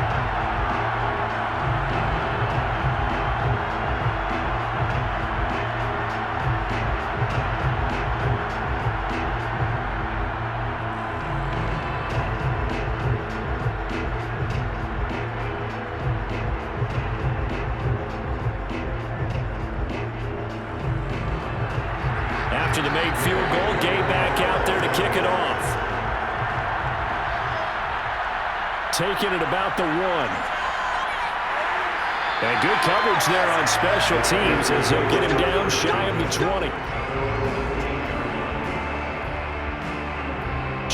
After the made field goal, Gay back out there to kick it off. Taking it about the 1. And good coverage there on special teams as they'll get him down shy of the 20.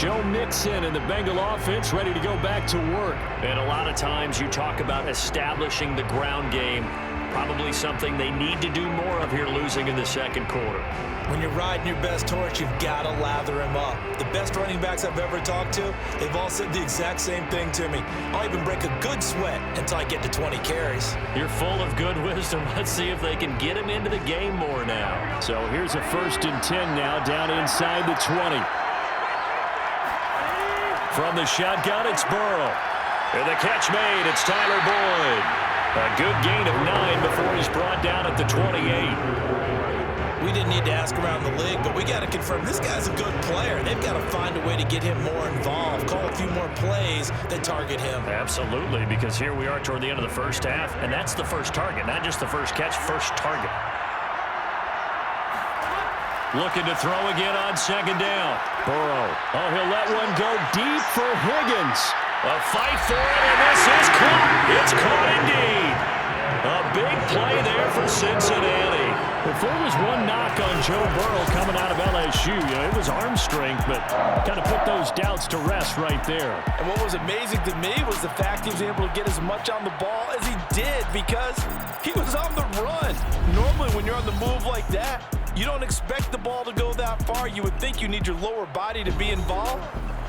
Joe Mixon and the Bengal offense ready to go back to work. And a lot of times you talk about establishing the ground game. Probably something they need to do more of here losing in the second quarter. When you're riding your best horse, you've got to lather him up. The best running backs I've ever talked to, they've all said the exact same thing to me. I'll even break a good sweat until I get to 20 carries. You're full of good wisdom. Let's see if they can get him into the game more now. So here's a 1st and 10 now down inside the 20. From the shotgun, it's Burrow. And the catch made, it's Tyler Boyd. A good gain of 9 before he's brought down at the 28. We didn't need to ask around the league, but we got to confirm this guy's a good player. They've got to find a way to get him more involved, call a few more plays that target him. Absolutely, because here we are toward the end of the first half, and that's the first target, not just the first catch, first target. Looking to throw again on 2nd down. Burrow. Oh, he'll let one go deep for Higgins. A fight for it, and this is caught. It's caught indeed. A big play there for Cincinnati. If there was one knock on Joe Burrow coming out of LSU, it was arm strength, but kind of put those doubts to rest right there. And what was amazing to me was the fact he was able to get as much on the ball as he did because he was on the run. Normally when you're on the move like that, you don't expect the ball to go that far. You would think you need your lower body to be involved.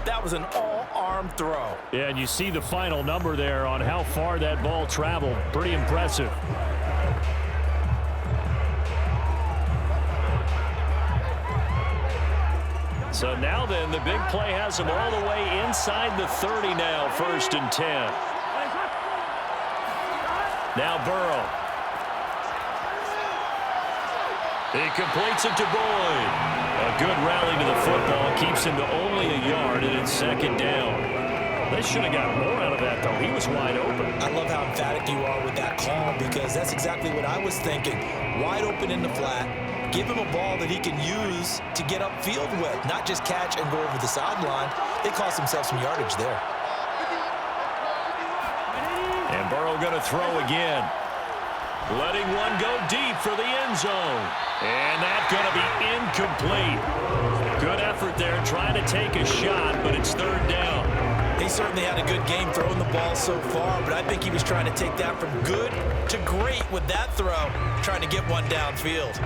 That was an all-arm throw. Yeah, and you see the final number there on how far that ball traveled. Pretty impressive. So now then, the big play has him all the way inside the 30 now, 1st and 10. Now Burrow. He completes it to Boyd. A good rally to the football keeps him to only a yard, and it's 2nd down. They should have got more out of that, though. He was wide open. I love how emphatic you are with that call because that's exactly what I was thinking. Wide open in the flat. Give him a ball that he can use to get upfield with, not just catch and go over the sideline. They cost themselves some yardage there. And Burrow going to throw again. Letting one go deep for the end zone. And that's going to be incomplete. Good effort there trying to take a shot, but it's 3rd down. He certainly had a good game throwing the ball so far, but I think he was trying to take that from good to great with that throw, trying to get one downfield.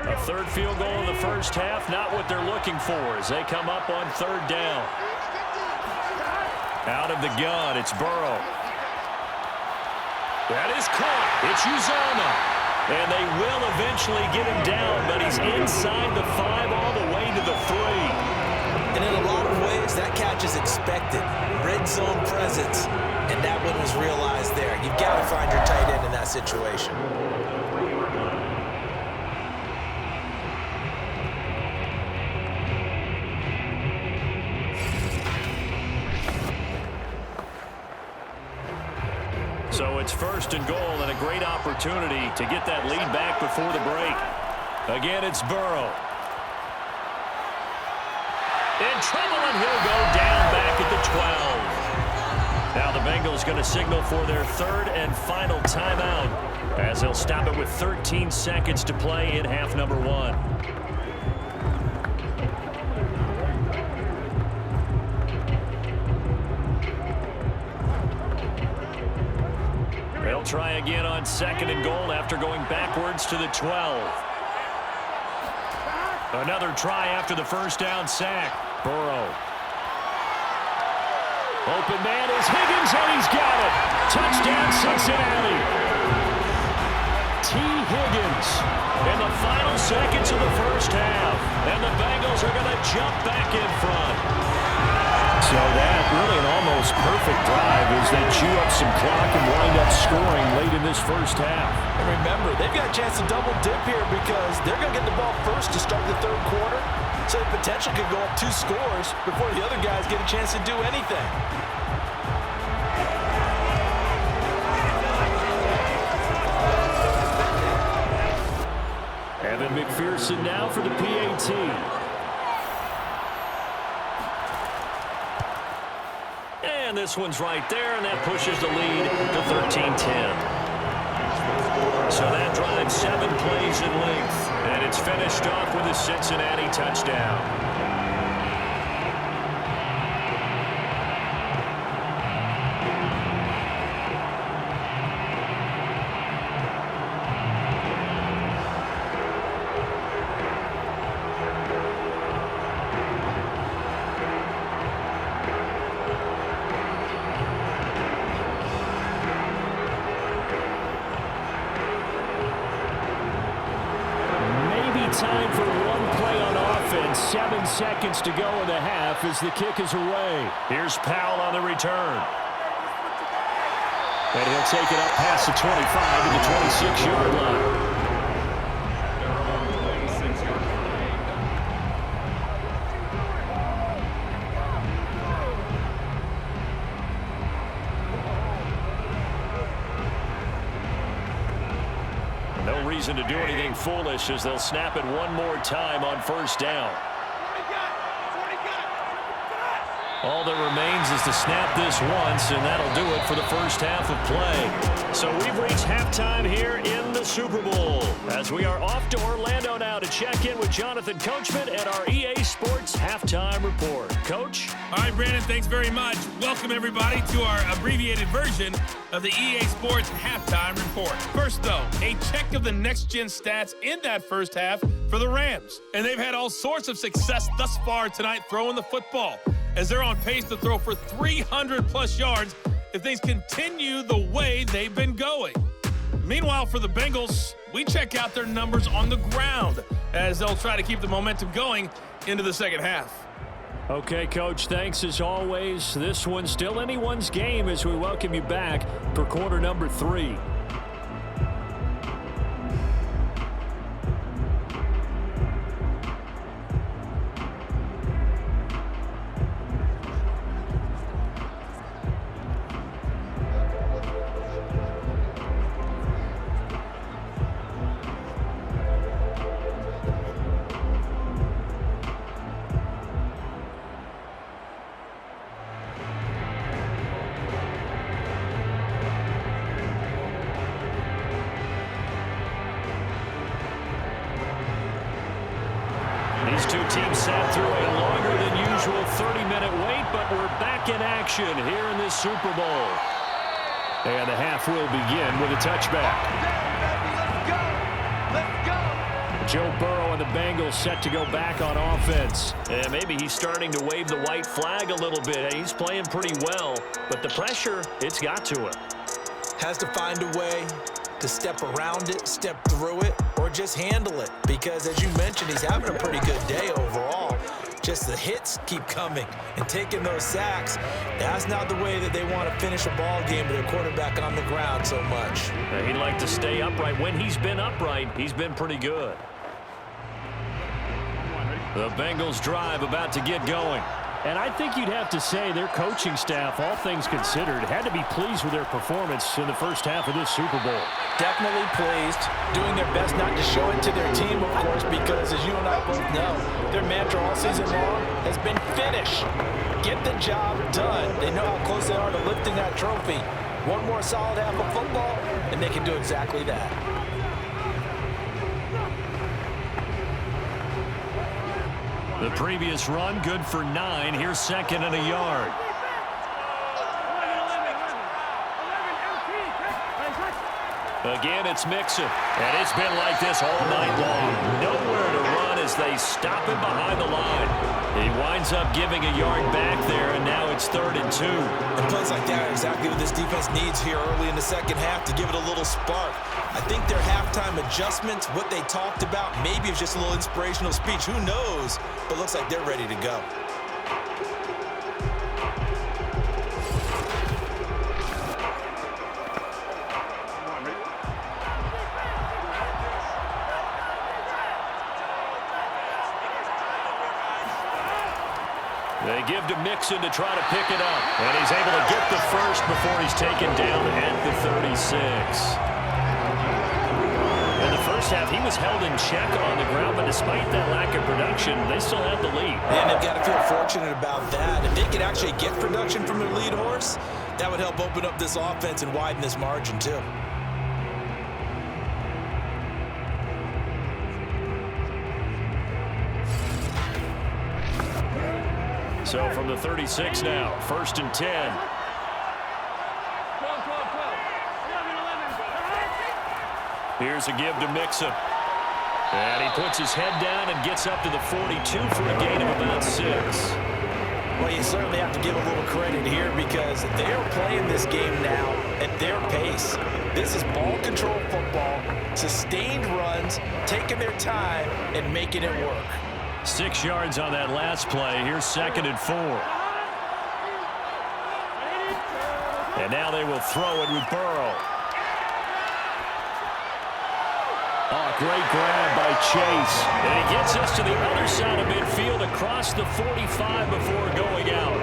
A 3rd field goal in the first half, not what they're looking for as they come up on 3rd down. Out of the gun, it's Burrow. That is caught. It's Uzomah. And they will eventually get him down, but he's inside the 5 all the way to the 3. And in a lot of ways, that catch is expected. Red zone presence, and that one was realized there. You've got to find your tight end in that situation. it's 1st and goal and a great opportunity to get that lead back before the break. Again, it's Burrow. In trouble, and he'll go down back at the 12. Now the Bengals going to signal for their 3rd and final timeout as they'll stop it with 13 seconds to play in half number 1. They'll try again on 2nd and goal after going backwards to the 12. Another try after the first down sack. Burrow. Open man is Higgins, and he's got it. Touchdown, Cincinnati. T. Higgins in the final seconds of the first half. And the Bengals are going to jump back in front. So that really an almost perfect drive as they chew up some clock and wind up scoring late in this first half. And remember, they've got a chance to double dip here because they're going to get the ball first to start the 3rd quarter. So the potential could go up 2 scores before the other guys get a chance to do anything. Evan McPherson now for the PAT. And this one's right there, and that pushes the lead to 13-10. So that drives 7 plays in length, and it's finished off with a Cincinnati touchdown. Time for one play on offense. 7 seconds to go in the half as the kick is away. Here's Powell on the return. And he'll take it up past the 25 to the 26-yard line. No reason to do anything foolish as they'll snap it one more time on 1st down. All that remains is to snap this once, and that'll do it for the first half of play. So we've reached halftime here in the Super Bowl as we are off to Orlando now to check in with Jonathan Coachman at our EA Sports Halftime Report. Coach? All right, Brandon, thanks very much. Welcome, everybody, to our abbreviated version of the EA Sports Halftime Report. First, though, a check of the next-gen stats in that first half for the Rams. And they've had all sorts of success thus far tonight throwing the football, as they're on pace to throw for 300-plus yards if things continue the way they've been going. Meanwhile, for the Bengals, we check out their numbers on the ground as they'll try to keep the momentum going into the second half. Okay, Coach, thanks as always. This one's still anyone's game as we welcome you back for quarter number 3. These two teams sat through a longer than usual 30-minute wait, but we're back in action here in this Super Bowl. And the half will begin with a touchback. Let's go! Joe Burrow and the Bengals set to go back on offense. And maybe he's starting to wave the white flag a little bit. He's playing pretty well, but the pressure, it's got to him. Has to find a way to step around it, step through it, or just handle it. Because as you mentioned, he's having a pretty good day overall. Just the hits keep coming and taking those sacks. That's not the way that they want to finish a ball game with their quarterback on the ground so much. He'd like to stay upright. When he's been upright, he's been pretty good. The Bengals drive about to get going. And I think you'd have to say their coaching staff, all things considered, had to be pleased with their performance in the first half of this Super Bowl. Definitely pleased, doing their best not to show it to their team, of course, because as you and I both know, their mantra all season long has been finish. Get the job done. They know how close they are to lifting that trophy. One more solid half of football, and they can do exactly that. The previous run, good for 9. Here's second and a yard. Again, it's Mixon. And it's been like this all night long. Nowhere to run as they stop him behind the line. He winds up giving a yard back there, and now it's 3rd and 2. And plays like that are exactly what this defense needs here early in the second half to give it a little spark. I think their halftime adjustments, what they talked about, maybe it's just a little inspirational speech. Who knows? But looks like they're ready to go. They give to Mixon to try to pick it up. And he's able to get the first before he's taken down at the 36. In the first half, he was held in check on the ground, but despite that lack of production, they still have the lead. And they've got to feel fortunate about that. If they could actually get production from their lead horse, that would help open up this offense and widen this margin, too. So from the 36 now, 1st and 10. Here's a give to Mixon. And he puts his head down and gets up to the 42 for a gain of about 6. Well, you certainly have to give a little credit here because they're playing this game now at their pace. This is ball control football, sustained runs, taking their time and making it work. 6 yards on that last play. Here's 2nd and 4. And now they will throw it with Burrow. Oh, great grab by Chase. And he gets us to the other side of midfield across the 45 before going out.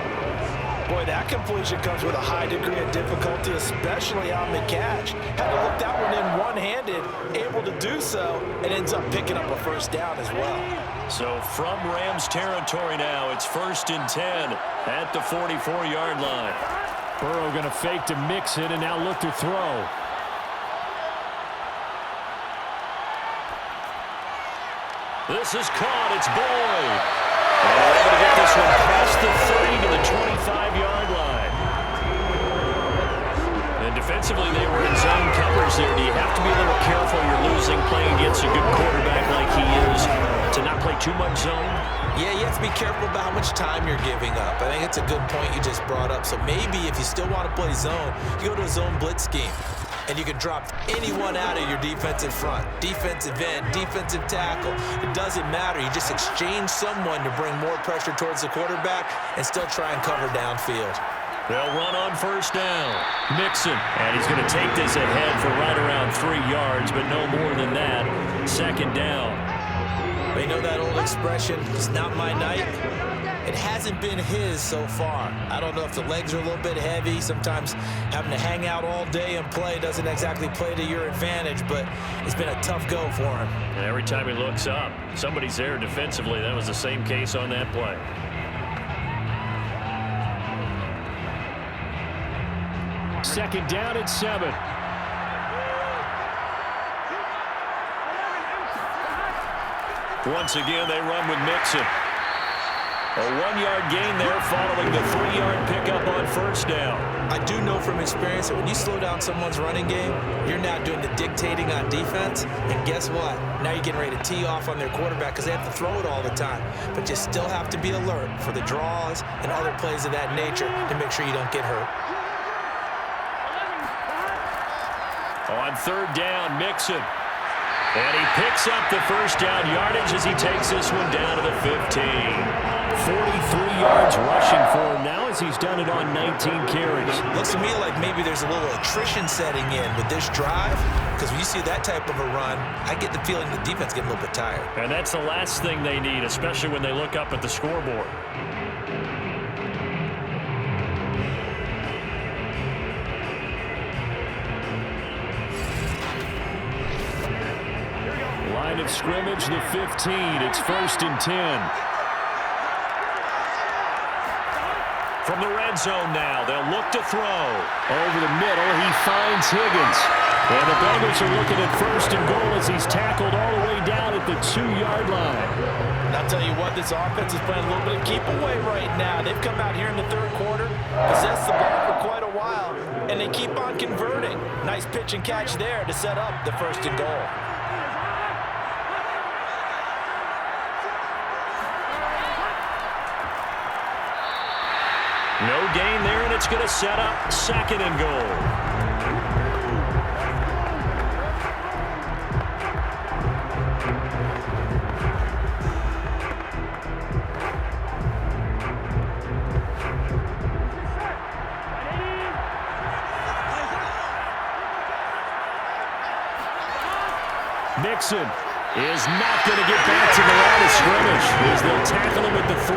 Boy, that completion comes with a high degree of difficulty, especially on the catch. Had to look that one in one-handed, able to do so, and ends up picking up a first down as well. So from Rams territory now, it's 1st and 10 at the 44-yard line. Burrow going to fake to Mixon and now look to throw. This is caught. It's Boyd. And they're able to get this one past the 30 to the 25-yard line. And defensively, they were in zone covers there. Do you have to be a little careful? You're losing playing against a good quarterback like he is to not play too much zone? Yeah, you have to be careful about how much time you're giving up. I think it's a good point you just brought up. So maybe if you still want to play zone, you go to a zone blitz scheme. And you can drop anyone out of your defensive front, defensive end, defensive tackle. It doesn't matter. You just exchange someone to bring more pressure towards the quarterback and still try and cover downfield. They'll run on 1st down. Mixon, and he's going to take this ahead for right around 3 yards, but no more than that. 2nd down. They know that old expression, it's not my night. It hasn't been his so far. I don't know if the legs are a little bit heavy. Sometimes having to hang out all day and play doesn't exactly play to your advantage, but it's been a tough go for him. And every time he looks up, somebody's there defensively. That was the same case on that play. Second down at 7. Once again, they run with Mixon. A 1-yard gain there following the 3-yard pickup on 1st down. I do know from experience that when you slow down someone's running game, you're now doing the dictating on defense. And guess what? Now you're getting ready to tee off on their quarterback because they have to throw it all the time. But you still have to be alert for the draws and other plays of that nature to make sure you don't get hurt. On 3rd down, Mixon. And he picks up the 1st down yardage as he takes this one down to the 15. 43 yards rushing for him now as he's done it on 19 carries. Looks to me like maybe there's a little attrition setting in with this drive because when you see that type of a run, I get the feeling the defense getting a little bit tired. And that's the last thing they need, especially when they look up at the scoreboard. of scrimmage, the 15. It's 1st and 10. From the red zone now, they'll look to throw. Over the middle, he finds Higgins. And the Bengals are looking at 1st and goal as he's tackled all the way down at the 2-yard line. And I'll tell you what, this offense is playing a little bit of keep away right now. They've come out here in the third quarter, possessed the ball for quite a while, and they keep on converting. Nice pitch and catch there to set up the 1st and goal. No gain there, and it's going to set up 2nd and goal. Mixon is not going to get back to the line of scrimmage as they'll tackle him at the 3.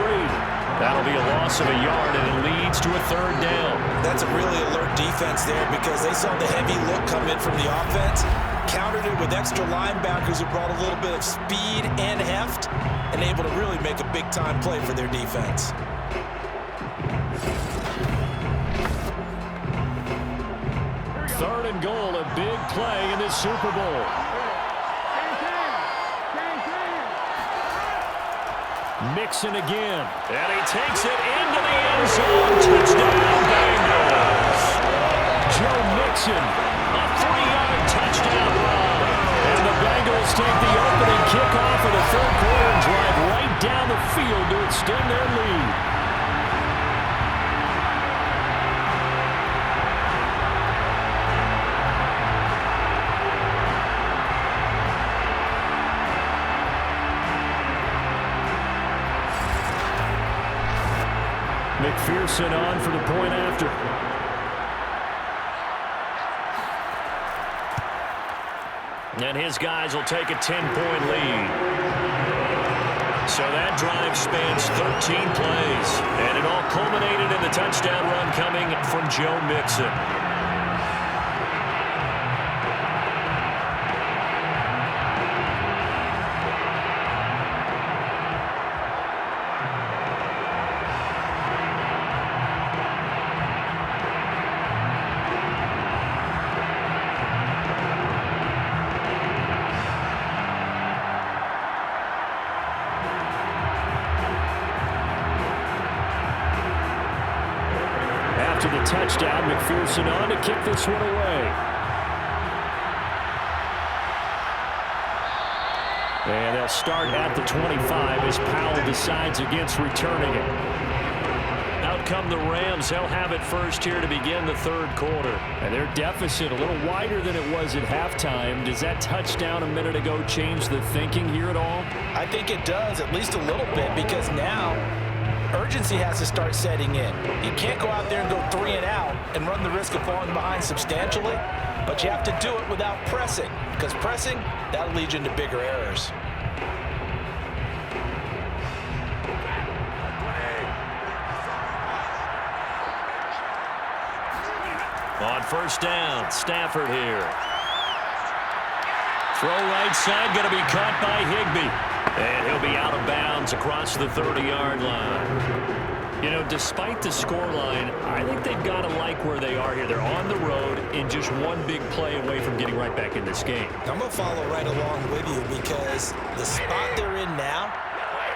That'll be a loss of a yard, and it leads to a 3rd down. That's a really alert defense there because they saw the heavy look come in from the offense, countered it with extra linebackers who brought a little bit of speed and heft, and able to really make a big-time play for their defense. Third and goal, a big play in this Super Bowl. Mixon again. And he takes it into the end zone. Touchdown, Bengals. Joe Mixon, A 3-yard touchdown run. and the Bengals take the opening kickoff of the third quarter and drive right down the field to extend their lead. McPherson on for the point after. And his guys will take a 10-point lead. So that drive spans 13 plays. And it all culminated in the touchdown run coming from Joe Mixon. After the touchdown, McPherson on to kick this one away. And they'll start at the 25 as Powell decides against returning it. Out come the Rams. They'll have it first here to begin the third quarter. And their deficit a little wider than it was at halftime. Does that touchdown a minute ago change the thinking here at all? I think it does, at least a little bit, because now urgency has to start setting in. You can't go out there and go 3 and out and run the risk of falling behind substantially, but you have to do it without pressing, because pressing, that'll lead you into bigger errors. On first down, Stafford here. Throw right side, going to be caught by Higbee. And he'll be out of bounds across the 30-yard line. You know, despite the scoreline, I think they've got to like where they are here. They're on the road and just one big play away from getting right back in this game. I'm going to follow right along with you because the spot they're in now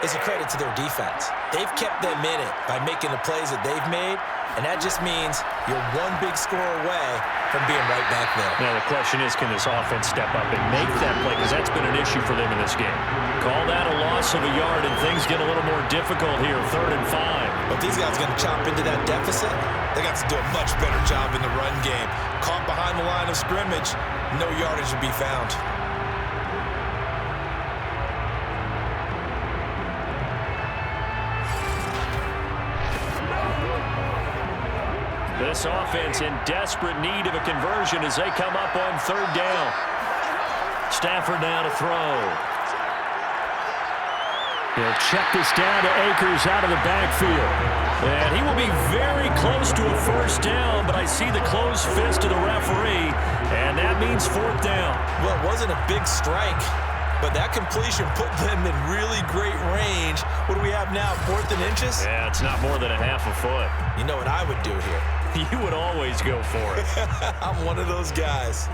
is a credit to their defense. They've kept them in it by making the plays that they've made, and that just means you're one big score away from being right back there. Now the question is, can this offense step up and make that play? Because that's been an issue for them in this game. Call that a loss of a yard, and things get a little more difficult here, 3rd and 5. But these guys are going to chop into that deficit. They got to do a much better job in the run game. Caught behind the line of scrimmage, no yardage to be found. This offense in desperate need of a conversion as they come up on 3rd down. Stafford now to throw. They'll check this down to Akers out of the backfield. And he will be very close to a 1st down, but I see the closed fist of the referee, and that means 4th down. Well, it wasn't a big strike, But that completion put them in really great range. What do we have now, 4th and inches? Yeah, it's not more than a half a foot. You know what I would do here? You would always go for it. I'm one of those guys.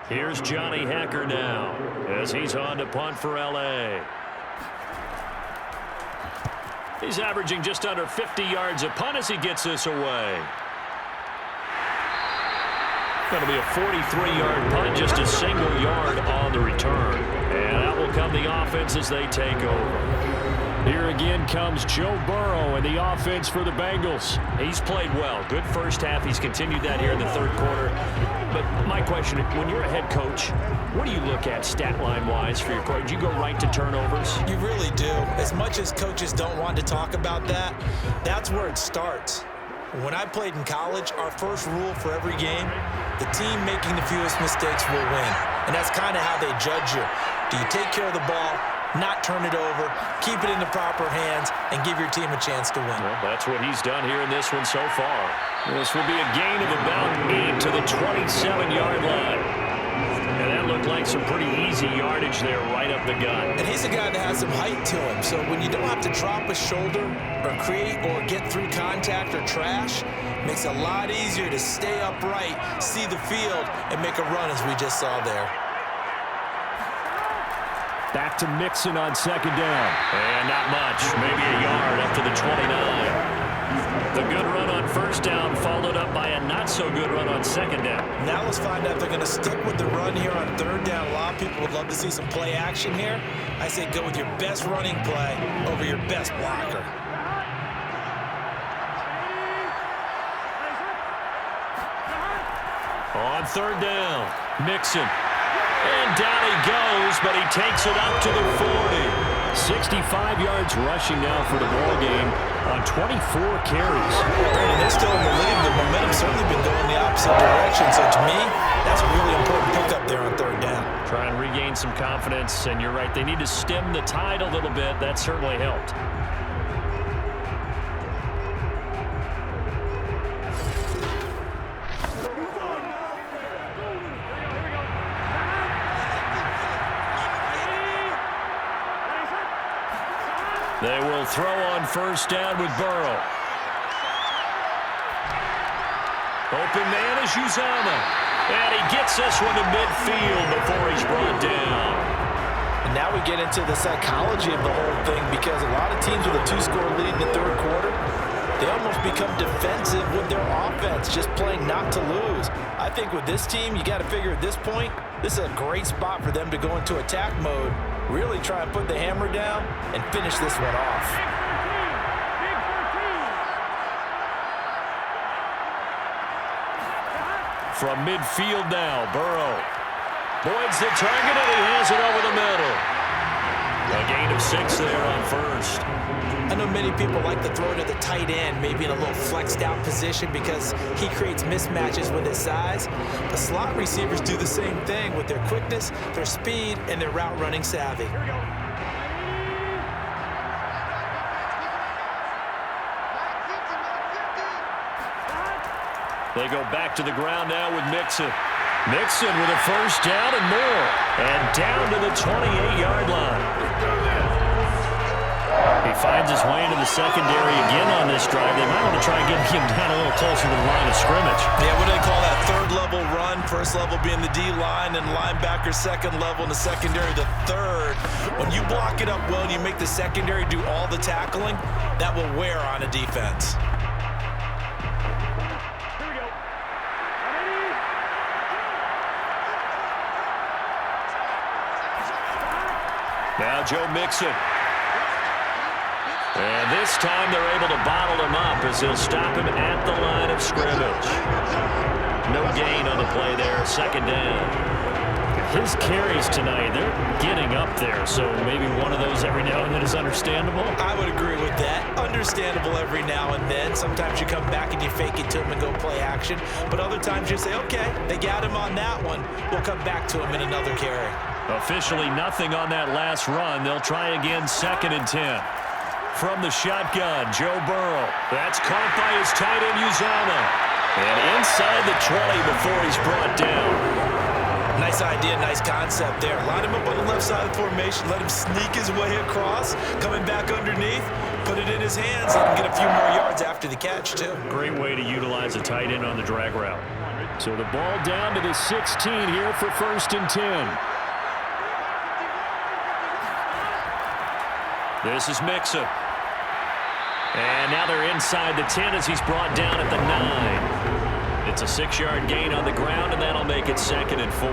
Here's Johnny Hacker now as he's on to punt for L.A. He's averaging just under 50 yards a punt as he gets this away. Going to be a 43-yard punt, just a single yard on the return. And out will come the offense as they take over. Here again comes Joe Burrow and the offense for the Bengals. He's played well. Good first half. He's continued that here in the third quarter. But my question, when you're a head coach, what do you look at stat line-wise for your coach? Do you go right to turnovers? You really do. As much as coaches don't want to talk about that, that's where it starts. When I played in college, our first rule for every game, the team making the fewest mistakes will win. And that's kind of how they judge you. Do you take care of the ball, not turn it over, keep it in the proper hands, and give your team a chance to win? Well, that's what he's done here in this one so far. This will be a gain of about 8 to the 27-yard line. And that looked like some pretty easy yardage there right up the gut. And he's a guy that has some height to him, so when you don't have to drop a shoulder or create or get through contact or trash, it makes it a lot easier to stay upright, see the field, and make a run as we just saw there. Back to Mixon on second down. And not much, maybe a yard up to the 29. The good run on first down followed up by a not-so-good run on second down. Now let's find out if they're going to stick with the run here on third down. A lot of people would love to see some play action here. I say go with your best running play over your best blocker. On third down, Mixon. And down he goes, but he takes it up to the 40. 65 yards rushing now for the ball game on 24 carries. Brandon, they're still in the lead. The momentum's certainly been going the opposite direction. So to me, that's a really important pickup there on third down. Try and regain some confidence, and you're right. They need to stem the tide a little bit. That certainly helped. They will throw on first down with Burrow. Open man is Uzama. And he gets this one to midfield before he's brought down. And now we get into the psychology of the whole thing, because a lot of teams with a 2-score lead in the third quarter, they almost become defensive with their offense, just playing not to lose. I think with this team, you got to figure at this point, this is a great spot for them to go into attack mode, really try and put the hammer down and finish this one off. From midfield now, Burrow avoids the target, and he has it over the middle. A gain of 6 there on first. I know many people like to throw it at the tight end, maybe in a little flexed out position because he creates mismatches with his size. But slot receivers do the same thing with their quickness, their speed, and their route running savvy. They go back to the ground now with Mixon. Mixon with a first down and more. And down to the 28-yard line. He finds his way into the secondary again on this drive. They might want to try and get him down a little closer to the line of scrimmage. Yeah, what do they call that? Third level run. First level being the D-line, and linebacker second level, and the secondary the third. When you block it up well and you make the secondary do all the tackling, that will wear on a defense. Now Joe Mixon. And this time they're able to bottle him up as he'll stop him at the line of scrimmage. No gain on the play there, second down. His carries tonight, they're getting up there, so maybe one of those every now and then is understandable. I would agree with that. Understandable every now and then. Sometimes you come back and you fake it to him and go play action. But other times you say, okay, they got him on that one. We'll come back to him in another carry. Officially nothing on that last run. They'll try again, 2nd and 10. From the shotgun, Joe Burrow. That's caught by his tight end, Uzama. And inside the 20 before he's brought down. Nice idea, nice concept there. Line him up on the left side of the formation. Let him sneak his way across. Coming back underneath. Put it in his hands. Let him get a few more yards after the catch, too. Great way to utilize a tight end on the drag route. So the ball down to the 16 here for 1st and 10. This is Mixon. And now they're inside the 10 as he's brought down at the 9. It's a 6-yard gain on the ground, and that'll make it 2nd and 4.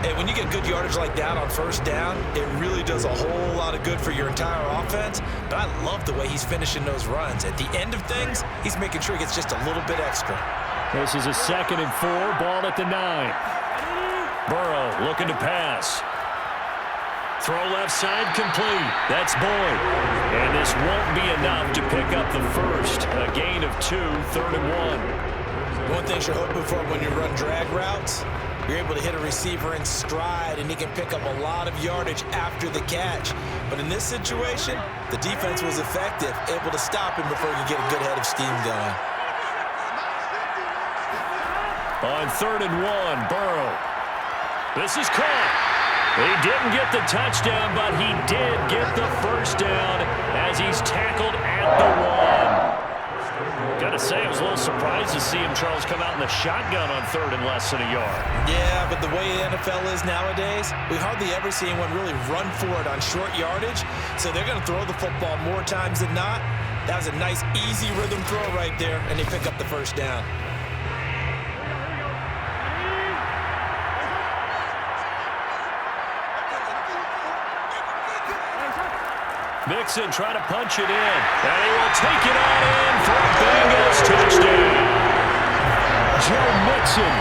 Hey, when you get good yardage like that on 1st down, it really does a whole lot of good for your entire offense. But I love the way he's finishing those runs. At the end of things, he's making sure he gets just a little bit extra. This is a 2nd and 4, ball at the 9. Burrow looking to pass. Throw left side complete. That's Boyd. And this won't be enough to pick up the first. A gain of 2, 3rd and 1. One thing you're hoping for when you run drag routes, you're able to hit a receiver in stride, and he can pick up a lot of yardage after the catch. But in this situation, the defense was effective, able to stop him before he could get a good head of steam going. On 3rd and 1, Burrow. This is caught. He didn't get the touchdown, but he did get the first down as he's tackled at the 1. Gotta say, I was a little surprised to see him, Charles, come out in the shotgun on 3rd and less than a yard. Yeah, but the way the NFL is nowadays, we hardly ever see anyone really run for it on short yardage, so they're going to throw the football more times than not. That was a nice, easy rhythm throw right there, and they pick up the first down. Mixon trying to punch it in, and he will take it on in for a Bengals touchdown. Joe Mixon,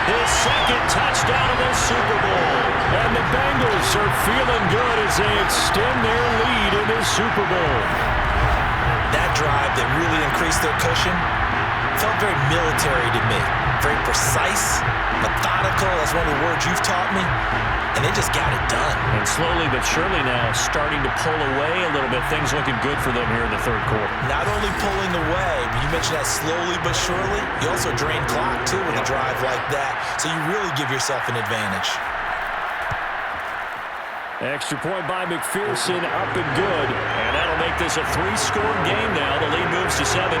his 2nd touchdown of the Super Bowl. And the Bengals are feeling good as they extend their lead in the Super Bowl. That drive that really increased their cushion felt very military to me. Very precise, methodical, that's one of the words you've taught me. And they just got it done. And slowly but surely now starting to pull away a little bit. Things looking good for them here in the 3rd quarter. Not only pulling away, but you mentioned that slowly but surely. You also drain clock, too, with a drive like that. So you really give yourself an advantage. Extra point by McPherson, up and good. And that'll make this a 3-score game now. The lead moves to 17.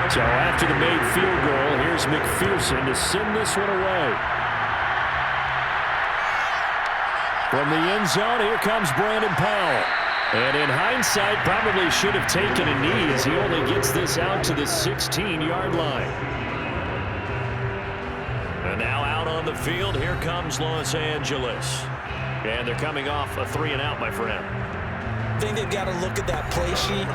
So after the made field goal, here's McPherson to send this one away. From the end zone, here comes Brandon Powell. And in hindsight, probably should have taken a knee as he only gets this out to the 16-yard line. And now out on the field, here comes Los Angeles. And they're coming off a 3-and-out, my friend. I think they've got to look at that play sheet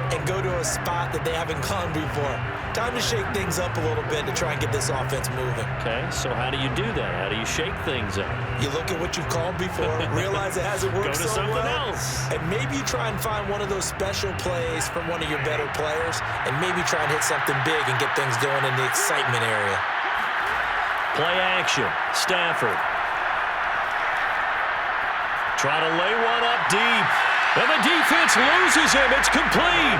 and go to a spot that they haven't gone before. Time to shake things up a little bit to try and get this offense moving. Okay, so how do you do that? How do you shake things up? You look at what you've called before, realize it hasn't worked go to so something well, else. and maybe you try and find one of those special plays from one of your better players, and maybe try and hit something big and get things going in the excitement area. Play action, Stafford. Try to lay one up deep. And the defense loses him. It's complete.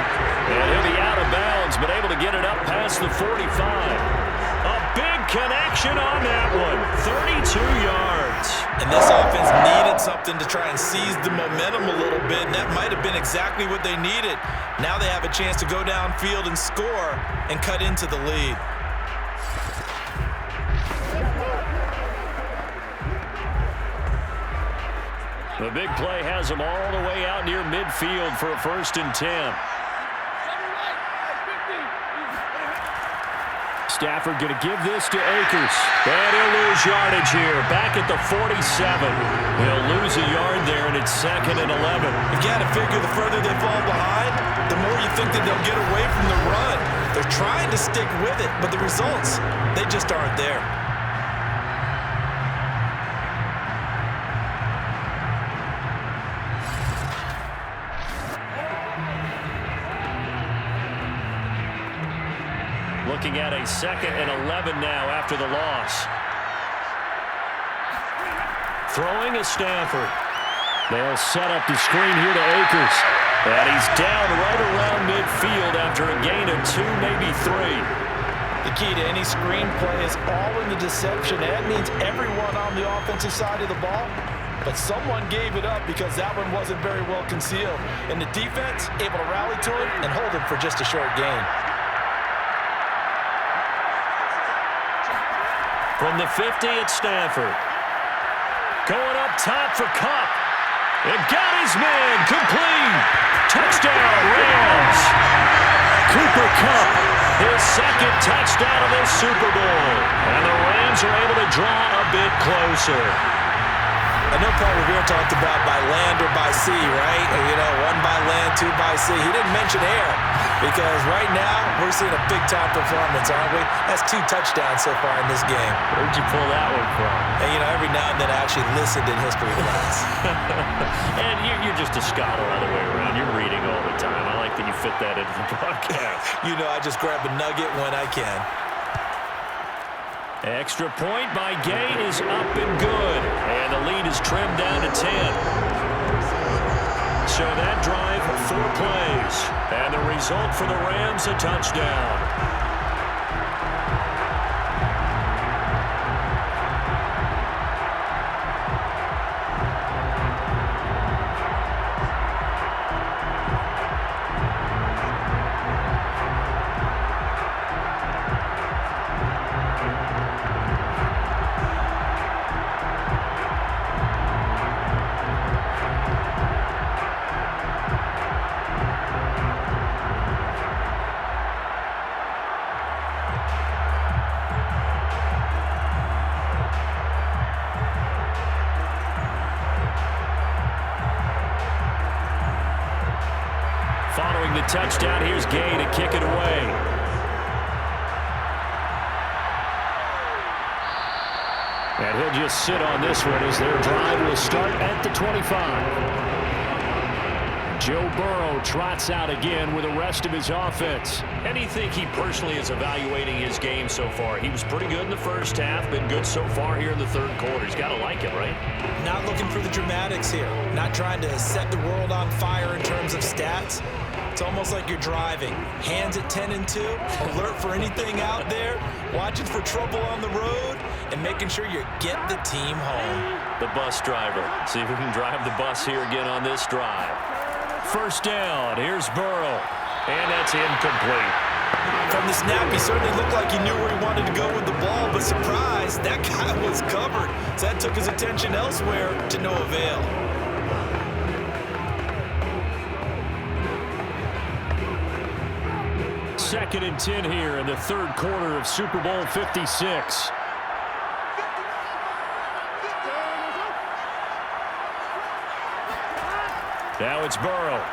And he'll be out of bounds, but able to get it up past the 45. A big connection on that one. 32 yards. And this offense needed something to try and seize the momentum a little bit, and that might have been exactly what they needed. Now they have a chance to go downfield and score and cut into the lead. The big play has them all the way out near midfield for a 1st and 10. Stafford going to give this to Akers. And he'll lose yardage here. Back at the 47. He'll lose a yard there, and it's 2nd and 11. You got to figure the further they fall behind, the more you think that they'll get away from the run. They're trying to stick with it, but the results, they just aren't there. Looking at a 2nd and 11 now after the loss. Throwing is Stafford. They'll set up the screen here to Akers. And he's down right around midfield after a gain of 2, maybe 3. The key to any screen play is all in the deception. That means everyone on the offensive side of the ball. But someone gave it up because that one wasn't very well concealed. And the defense able to rally to him and hold him for just a short gain. From the 50, it's Stafford. Going up top for Kupp. And got his man. Complete. Touchdown, Rams. Cooper Kupp, his 2nd touchdown of this Super Bowl. And the Rams are able to draw a bit closer. I know Paul Revere talked about by land or by sea, right? You know, 1 by land, 2 by sea. He didn't mention air because right now we're seeing a big-time performance, aren't we? That's 2 touchdowns so far in this game. Where'd you pull that one from? And, you know, every now and then I actually listened in history class. And you're just a scholar all the way around. You're reading all the time. I like that you fit that into the broadcast. You know, I just grab a nugget when I can. Extra point by Gain is up and good. And the lead is trimmed down to 10. So that drive, 4 plays. And the result for the Rams, a touchdown. Following the touchdown, here's Gay to kick it away. And he'll just sit on this one as their drive will start at the 25. Joe Burrow trots out again with the rest of his offense. And do you think he personally is evaluating his game so far? He was pretty good in the first half, been good so far here in the 3rd quarter. He's got to like it, right? Not looking for the dramatics here. Not trying to set the world on fire in terms of stats. It's almost like you're driving. Hands at 10 and 2, alert for anything out there, watching for trouble on the road, and making sure you get the team home. The bus driver. See if we can drive the bus here again on this drive. First down, here's Burrow, and that's incomplete. From the snap, he certainly looked like he knew where he wanted to go with the ball, but surprise, that guy was covered. So that took his attention elsewhere to no avail. Second and 10 here in the 3rd quarter of Super Bowl 56. Now it's Burrow.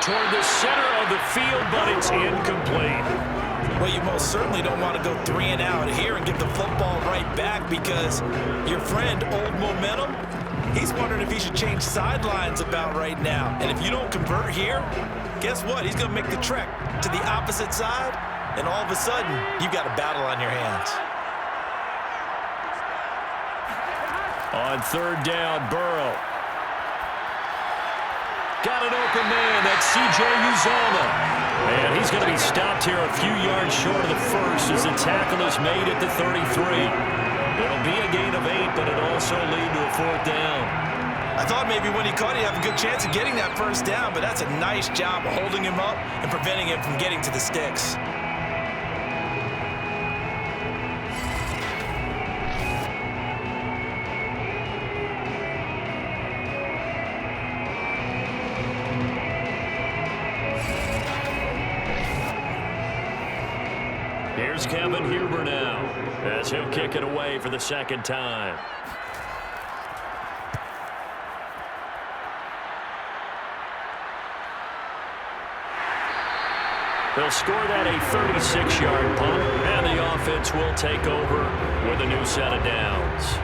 Toward the center of the field, but it's incomplete. Well, you most certainly don't want to go 3 and out here and get the football right back because your friend, Old Momentum, he's wondering if he should change sidelines about right now. And if you don't convert here, guess what? He's going to make the trek to the opposite side, and all of a sudden, you've got a battle on your hands. On 3rd down, Burrow. Got an open man. That's C.J. Uzomah. And he's going to be stopped here a few yards short of the first as the tackle is made at the 33. It'll be a gain of 8, but it'll also lead to a 4th down. I thought maybe when he caught it, he'd have a good chance of getting that first down, but that's a nice job of holding him up and preventing him from getting to the sticks. Here's Kevin Huber now, as he'll kick it away for the second time. They'll score that a 36-yard punt, and the offense will take over with a new set of downs.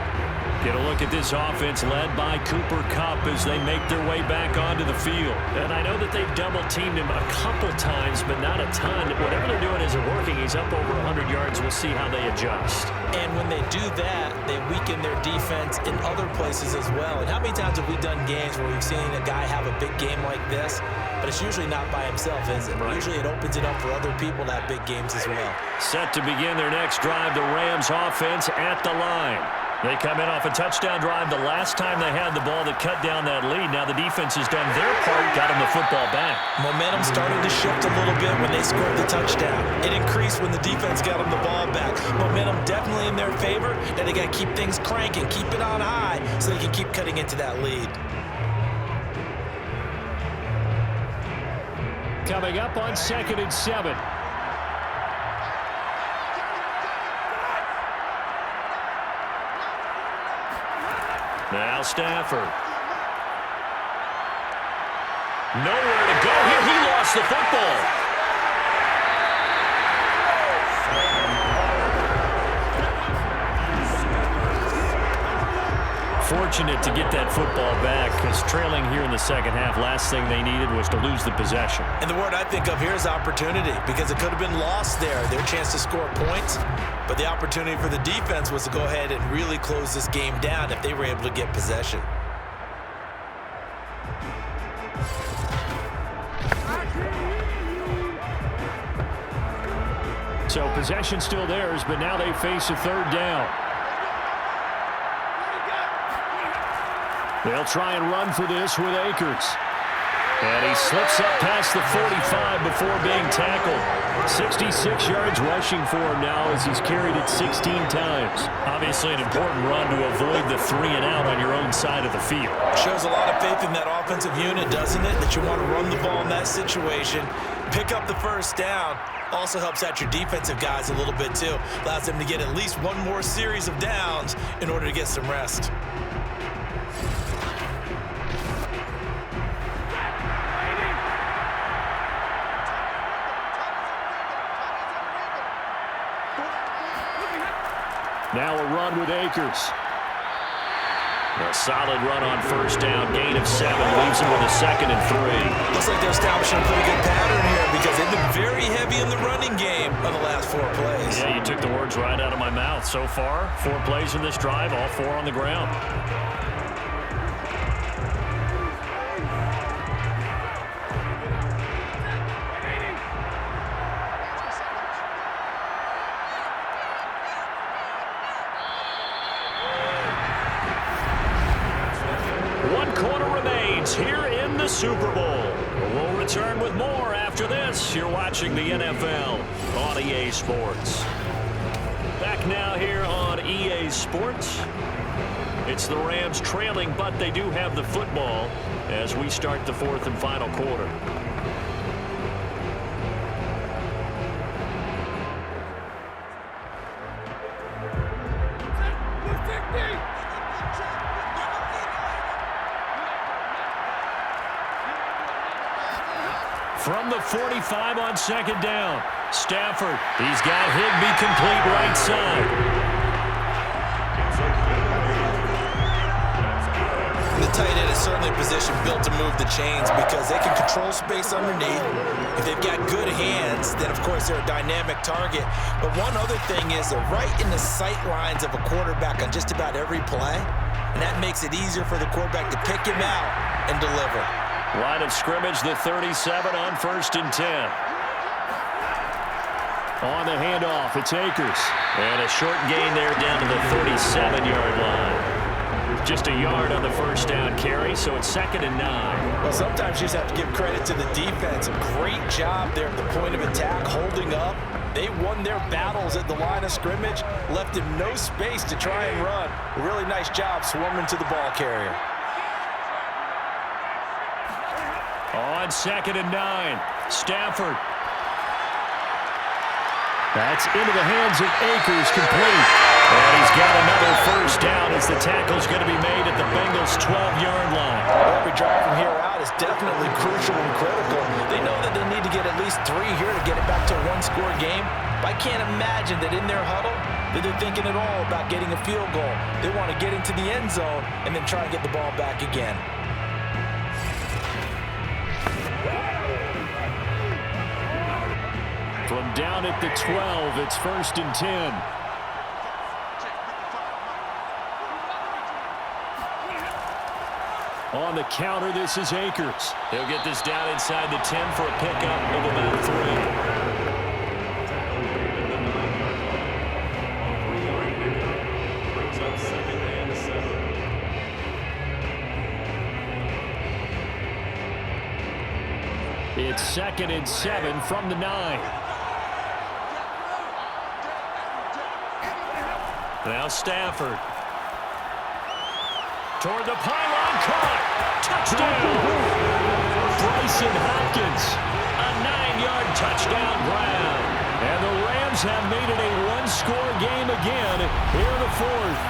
Get a look at this offense led by Cooper Kupp as they make their way back onto the field. And I know that they've double-teamed him a couple times, but not a ton. Whatever they're doing isn't working. He's up over 100 yards. We'll see how they adjust. And when they do that, they weaken their defense in other places as well. And how many times have we done games where we've seen a guy have a big game like this, but it's usually not by himself, is it? Right. Usually it opens it up for other people to have big games as well. Set to begin their next drive, the Rams offense at the line. They come in off a touchdown drive the last time they had the ball that cut down that lead. Now the defense has done their part, got them the football back. Momentum started to shift a little bit when they scored the touchdown. It increased when the defense got them the ball back. Momentum definitely in their favor. Now they got to keep things cranking, keep it on high so they can keep cutting into that lead. Coming up on 2nd and 7. Now Stafford. Nowhere to go here. He lost the football. Fortunate to get that football back, because trailing here in the second half, last thing they needed was to lose the possession. And the word I think of here is opportunity, because it could have been lost there, their chance to score points. But the opportunity for the defense was to go ahead and really close this game down if they were able to get possession. So possession still theirs, but now they face a third down. They'll try and run for this with Akers. And he slips up past the 45 before being tackled. 66 yards rushing for him now as he's carried it 16 times. Obviously an important run to avoid the 3-and-out on your own side of the field. Shows a lot of faith in that offensive unit, doesn't it? That you want to run the ball in that situation. Pick up the first down. Also helps out your defensive guys a little bit too. Allows them to get at least one more series of downs in order to get some rest. Now a run with Akers. A solid run on first down. Gain of 7. Leaves him with a 2nd and 3. Looks like they're establishing a pretty good pattern here because they've been very heavy in the running game on the last 4 plays. Yeah, you took the words right out of my mouth. So far, 4 plays in this drive, all 4 on the ground. Here in the Super Bowl. We'll return with more after this. You're watching the NFL on EA Sports. Back now here on EA Sports. It's the Rams trailing, but they do have the football as we start the 4th and final quarter. From the 45 on 2nd down. Stafford. He's got Higbee complete right side. The tight end is certainly a position built to move the chains because they can control space underneath. If they've got good hands, then of course they're a dynamic target. But one other thing is they're right in the sight lines of a quarterback on just about every play. And that makes it easier for the quarterback to pick him out and deliver. Line of scrimmage, the 37 on 1st and 10. On the handoff, it's Akers. And a short gain there down to the 37-yard line. Just a yard on the first down carry, so it's 2nd and 9. Well, sometimes you just have to give credit to the defense. A great job there at the point of attack, holding up. They won their battles at the line of scrimmage, left him no space to try and run. A really nice job swarming to the ball carrier. On 2nd and 9, Stafford. That's into the hands of Akers, complete. And he's got another first down as the tackle's going to be made at the Bengals' 12-yard line. Every drive from here out is definitely crucial and critical. They know that they need to get at least 3 here to get it back to a one-score game. But I can't imagine that in their huddle that they're thinking at all about getting a field goal. They want to get into the end zone and then try and get the ball back again. From down at the 12, it's 1st and 10. On the counter, this is Akers. He'll get this down inside the 10 for a pickup of about 3. It's 2nd and 7 from the 9. Now Stafford. Toward the pylon, caught. Touchdown. Bryson Hopkins. A 9-yard touchdown grab. And the Rams have made it a one-score game again here in the 4th.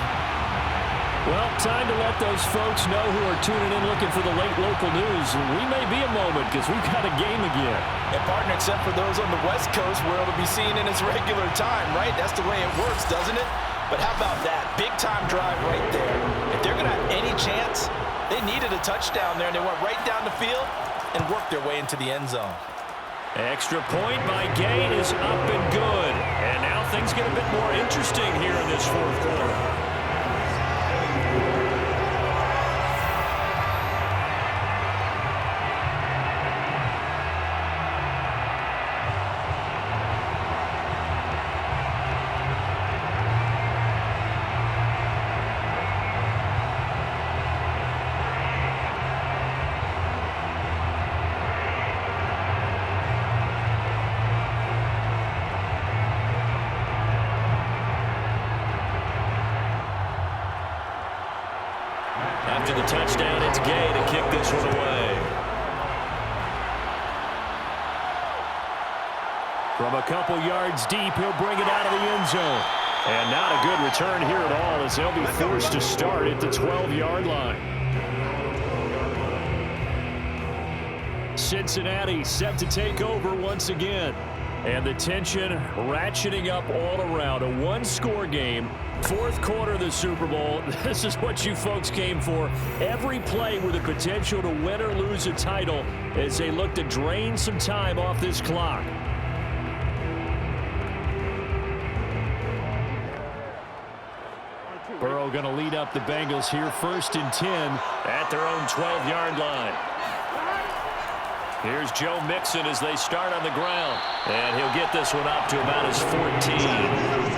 Well, time to let those folks know who are tuning in looking for the late local news. We may be a moment because we've got a game again. And partner, except for those on the West Coast where it'll be seen in its regular time, right? That's the way it works, doesn't it? But how about that? Big-time drive right there. If they're going to have any chance, they needed a touchdown there, and they went right down the field and worked their way into the end zone. Extra point by Gain is up and good. And now things get a bit more interesting here in this 4th quarter. After the touchdown, it's Gay to kick this one away. From a couple yards deep, he'll bring it out of the end zone. And not a good return here at all as they'll be forced to start at the 12-yard line. Cincinnati set to take over once again. And the tension ratcheting up all around. A one-score game. 4th quarter of the Super Bowl. This is what you folks came for. Every play with the potential to win or lose a title as they look to drain some time off this clock. Burrow going to lead up the Bengals here. 1st and 10 at their own 12-yard line. Here's Joe Mixon as they start on the ground. And he'll get this one up to about his 14.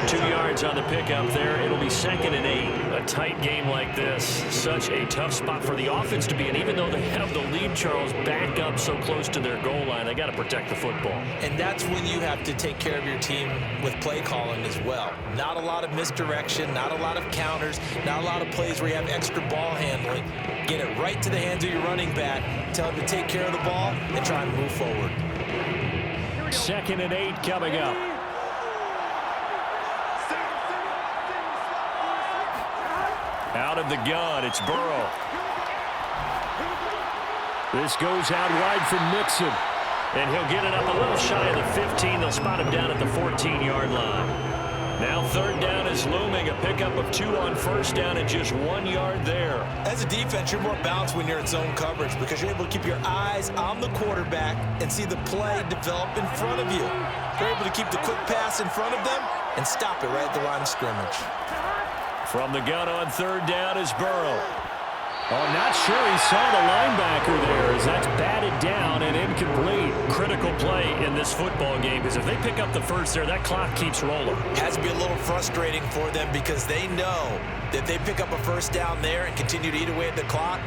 2 yards on the pickup there. It'll be 2nd and 8. A tight game like this. Such a tough spot for the offense to be in. Even though they have the lead, Charles, back up so close to their goal line, they got to protect the football. And that's when you have to take care of your team with play calling as well. Not a lot of misdirection, not a lot of counters, not a lot of plays where you have extra ball handling. Get it right to the hands of your running back. Tell him to take care of the ball and try and move forward. 2nd and 8 coming up. Out of the gun, it's Burrow. This goes out wide from Mixon. And he'll get it up a little shy of the 15. They'll spot him down at the 14-yard line. Now 3rd down is looming. A pickup of 2 on 1st down and just 1 yard there. As a defense, you're more balanced when you're in zone coverage because you're able to keep your eyes on the quarterback and see the play develop in front of you. You're able to keep the quick pass in front of them and stop it right at the line of scrimmage. From the gun on 3rd down is Burrow. Oh, not sure he saw the linebacker there as that's batted down and incomplete. Critical play in this football game because if they pick up the first there, that clock keeps rolling. Has to be a little frustrating for them because they know that they pick up a first down there and continue to eat away at the clock,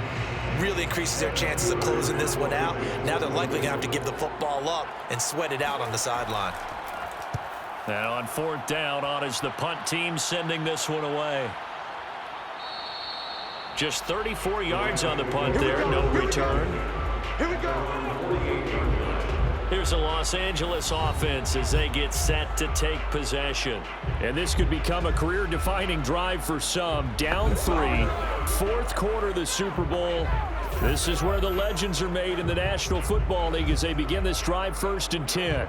really increases their chances of closing this one out. Now they're likely going to have to give the football up and sweat it out on the sideline. Now on 4th down, on is the punt team sending this one away. Just 34 yards on the punt there, no return. Here we go. Here's the Los Angeles offense as they get set to take possession. And this could become a career-defining drive for some. Down 3, fourth quarter of the Super Bowl. This is where the legends are made in the National Football League as they begin this drive 1st and 10.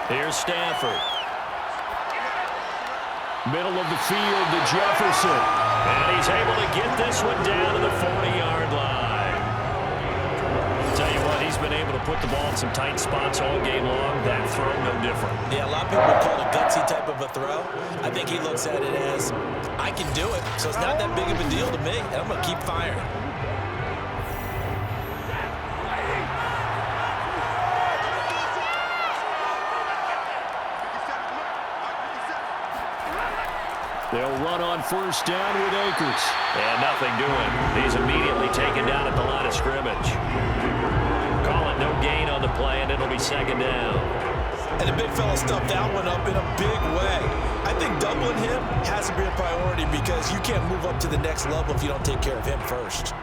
Here's Stafford. Middle of the field to Jefferson. And he's able to get this one down to the 40-yard line. Tell you what, he's been able to put the ball in some tight spots all game long. That throw, no different. Yeah, a lot of people would call it a gutsy type of a throw. I think he looks at it as, I can do it, so it's not that big of a deal to me, and I'm going to keep firing. They'll run on first down with Akers. And nothing doing. He's immediately taken down at the line of scrimmage. Call it no gain on the play, and it'll be 2nd down. And the big fella stuffed that one up in a big way. I think doubling him has to be a priority because you can't move up to the next level if you don't take care of him first.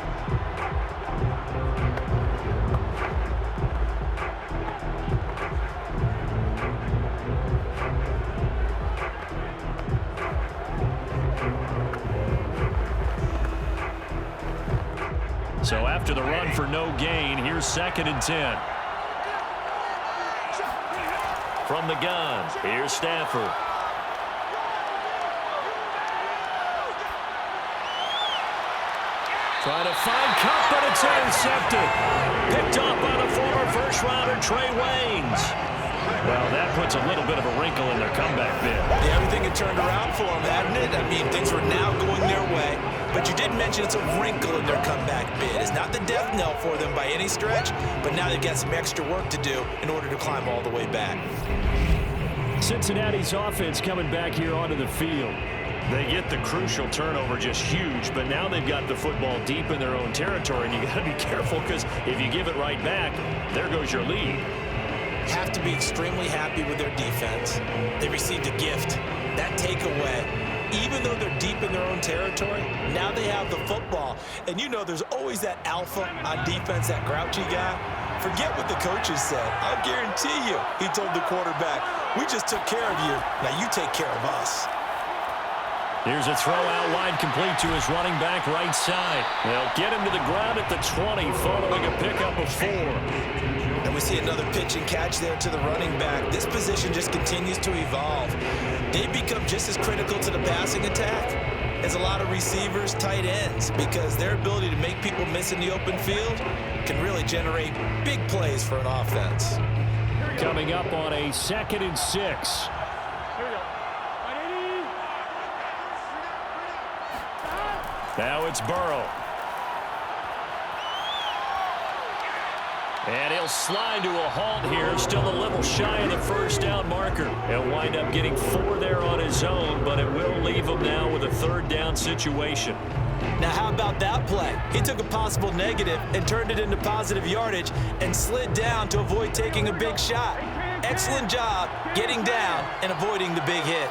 So after the run for no gain, here's 2nd and 10. From the gun, here's Stafford. Trying to find Cup, but it's intercepted. Picked off by the former first-rounder Trey Waynes. Well, that puts a little bit of a wrinkle in their comeback bid. Yeah, everything had turned around for them, hadn't it? I mean, things were now going their way. But you did mention it's a wrinkle in their comeback bid. It's not the death knell for them by any stretch, but now they've got some extra work to do in order to climb all the way back. Cincinnati's offense coming back here onto the field. They get the crucial turnover, just huge, but now they've got the football deep in their own territory, and you got to be careful because if you give it right back, there goes your lead. Have to be extremely happy with their defense. They received a gift. That takeaway, even though they're deep in their own territory, now they have the football. And you know there's always that alpha on defense, that grouchy guy. Forget what the coaches said. I'll guarantee you, he told the quarterback, we just took care of you. Now you take care of us. Here's a throw out wide, complete to his running back right side. They'll get him to the ground at the 20, following a pickup of 4. And we see another pitch and catch there to the running back. This position just continues to evolve. They become just as critical to the passing attack as a lot of receivers, tight ends, because their ability to make people miss in the open field can really generate big plays for an offense. Coming up on a 2nd and 6. Now it's Burrow. And he'll slide to a halt here, still a little shy of the first down marker. He'll wind up getting 4 there on his own, but it will leave him now with a 3rd down situation. Now how about that play? He took a possible negative and turned it into positive yardage and slid down to avoid taking a big shot. Excellent job getting down and avoiding the big hit.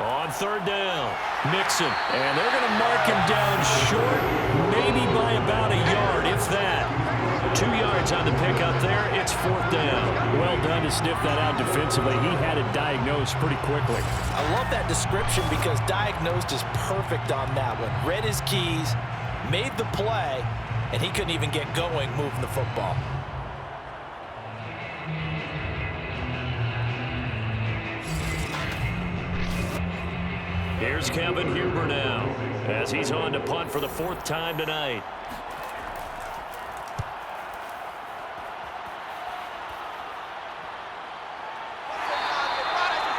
On 3rd down, Mixon, and they're going to mark him down short, maybe by about a yard, if that. 2 yards on the pickup there. It's 4th down. Well done to sniff that out defensively. He had it diagnosed pretty quickly. I love that description because diagnosed is perfect on that one. Read his keys, made the play, and he couldn't even get going moving the football. Here's Kevin Huber now as he's on to punt for the 4th time tonight.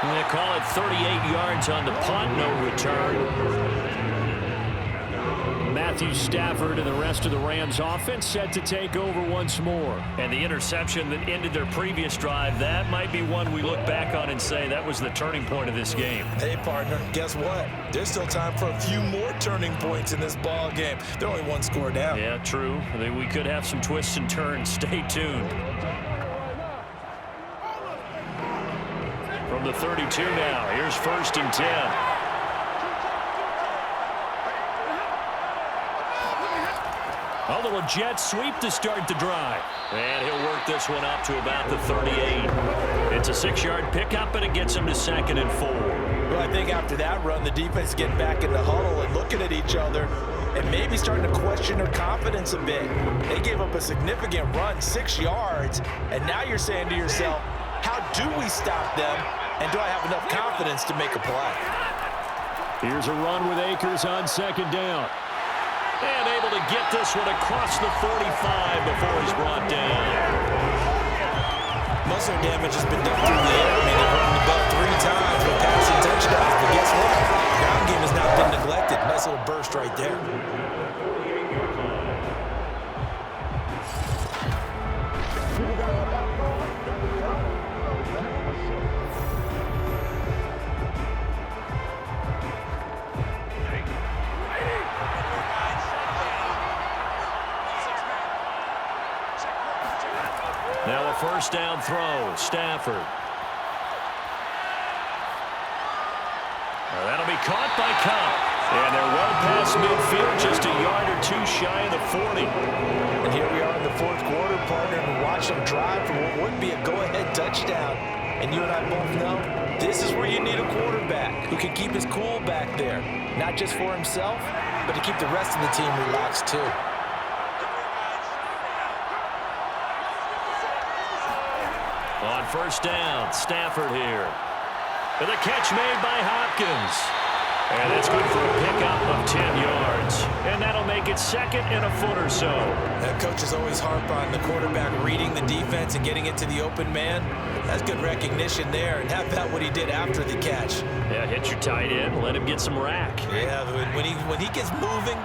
They call it 38 yards on the punt, no return. Matthew Stafford and the rest of the Rams offense set to take over once more. And the interception that ended their previous drive, that might be one we look back on and say that was the turning point of this game. Hey, partner, guess what? There's still time for a few more turning points in this ball game. They're only 1 score down. Yeah, true. We could have some twists and turns. Stay tuned. From the 32 now, here's 1st and 10. A little jet sweep to start the drive. And he'll work this one up to about the 38. It's a 6-yard pickup, and it gets him to 2nd and 4. Well, I think after that run, the defense getting back in the huddle and looking at each other and maybe starting to question their confidence a bit. They gave up a significant run, 6 yards, and now you're saying to yourself, how do we stop them, and do I have enough confidence to make a play? Here's a run with Akers on 2nd down. And able to get this one across the 45 before he's brought down. Most of their damage has been done through the air. I mean, they've run the ball 3 times with passing touchdowns, but guess what? The ground game has not been neglected. Nice little burst right there. Now a 1st down throw, Stafford. That'll be caught by Cobb. And they're well past midfield, just a yard or 2 shy of the 40. And here we are in the 4th quarter, partner, and watch them drive for what would be a go-ahead touchdown. And you and I both know this is where you need a quarterback who can keep his cool back there, not just for himself, but to keep the rest of the team relaxed too. On 1st down, Stafford here. And the catch made by Hopkins. And it's good for a pickup of 10 yards. And that'll make it 2nd and a foot or so. That coaches always harp on the quarterback reading the defense and getting it to the open man. That's good recognition there. And how about what he did after the catch? Yeah, hit your tight end, let him get some rack. Yeah, when he gets moving,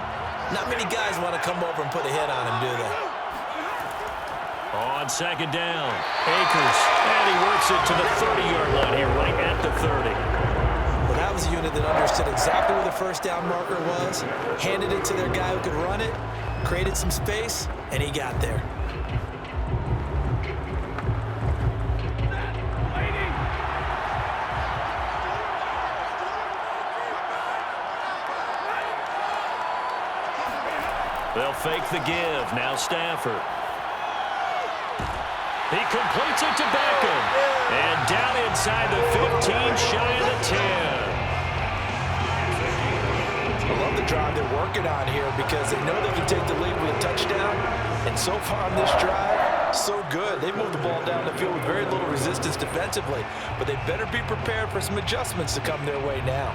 not many guys want to come over and put a hit on him, do they? On 2nd down, Akers, and he works it to the 30-yard line here, right at the 30. Well, that was a unit that understood exactly where the 1st down marker was, handed it to their guy who could run it, created some space, and he got there. They'll fake the give, now Stafford. He completes it to Beckham. And down inside the 15, shy of the 10. I love the drive they're working on here because they know they can take the lead with a touchdown. And so far on this drive, so good. They moved the ball down the field with very little resistance defensively. But they better be prepared for some adjustments to come their way now.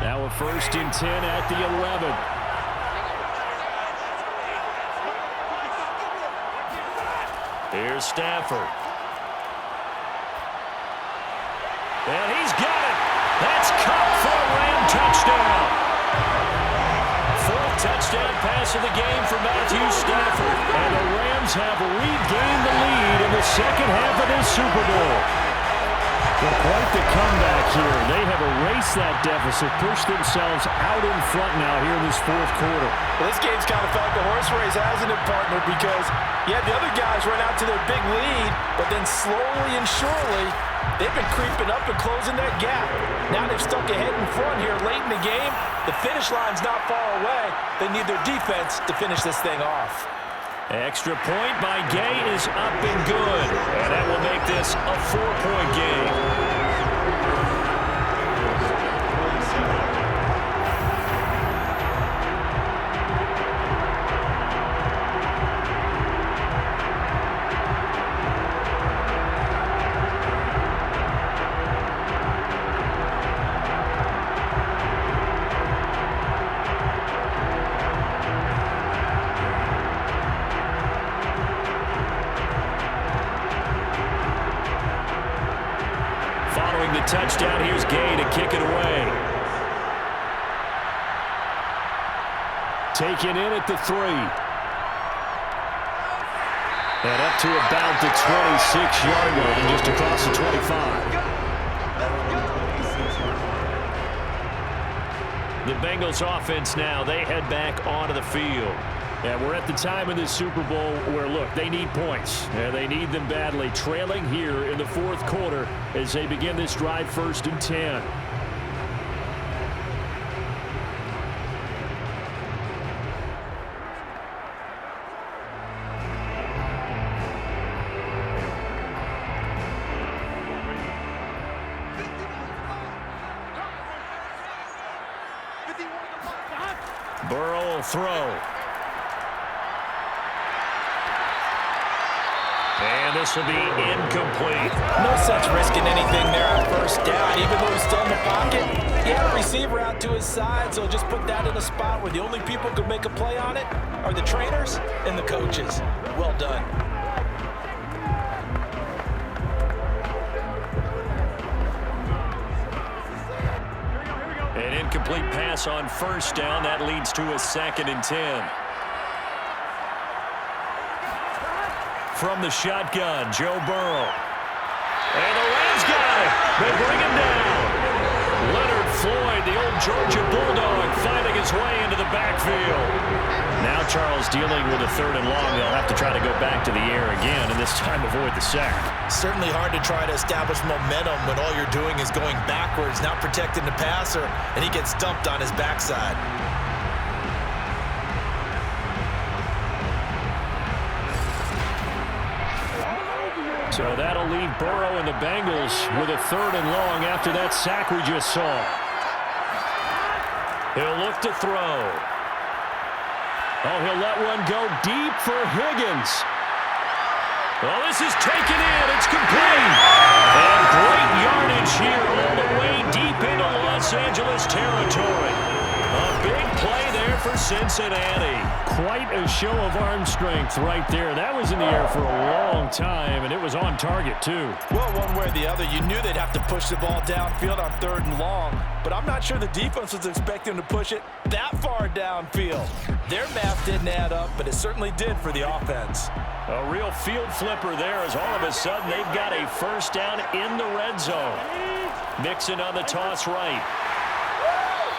Now a 1st and 10 at the 11. Here's Stafford. And he's got it. That's caught for a Ram touchdown. 4th touchdown pass of the game for Matthew Stafford. And the Rams have regained the lead in the 2nd half of this Super Bowl. Well, quite the comeback here. They have erased that deficit, pushed themselves out in front now here in this 4th quarter. Well, this game's kind of felt like a horse race, hasn't it, partner? Because, yeah, the other guys run out to their big lead, but then slowly and surely, they've been creeping up and closing that gap. Now they've stuck ahead in front here late in the game. The finish line's not far away. They need their defense to finish this thing off. Extra point by Gay is up and good. And that will make this a 4-point game. Touchdown, here's Gay to kick it away. Taken in at the 3. And up to about the 26-yard line, just across the 25. The Bengals offense now, they head back onto the field. And we're at the time in this Super Bowl where, look, they need points. And they need them badly. Trailing here in the fourth quarter as they begin this drive, 1st and 10. Burrow will throw. And this will be incomplete. No sense risking anything there on 1st down, even though he's still in the pocket. He had a receiver out to his side, so just put that in a spot where the only people who could make a play on it are the trainers and the coaches. Well done. An incomplete pass on 1st down. That leads to a 2nd and 10. From the shotgun, Joe Burrow. And the Rams got it. They bring him down. Leonard Floyd, the old Georgia Bulldog, finding his way into the backfield. Now Charles dealing with a 3rd and long. They'll have to try to go back to the air again, and this time avoid the sack. Certainly hard to try to establish momentum when all you're doing is going backwards, not protecting the passer, and he gets dumped on his backside. So that'll leave Burrow and the Bengals with a 3rd and long after that sack we just saw. He'll look to throw. Oh, he'll let one go deep for Higgins. Well, this is taken in. It's complete. And great yardage here all the way deep into Los Angeles territory. A big play there for Cincinnati. Quite a show of arm strength right there. That was in the air for a long time, and it was on target, too. Well, one way or the other, you knew they'd have to push the ball downfield on 3rd and long, but I'm not sure the defense was expecting to push it that far downfield. Their math didn't add up, but it certainly did for the offense. A real field flipper there as all of a sudden they've got a 1st down in the red zone. Mixon on the toss right.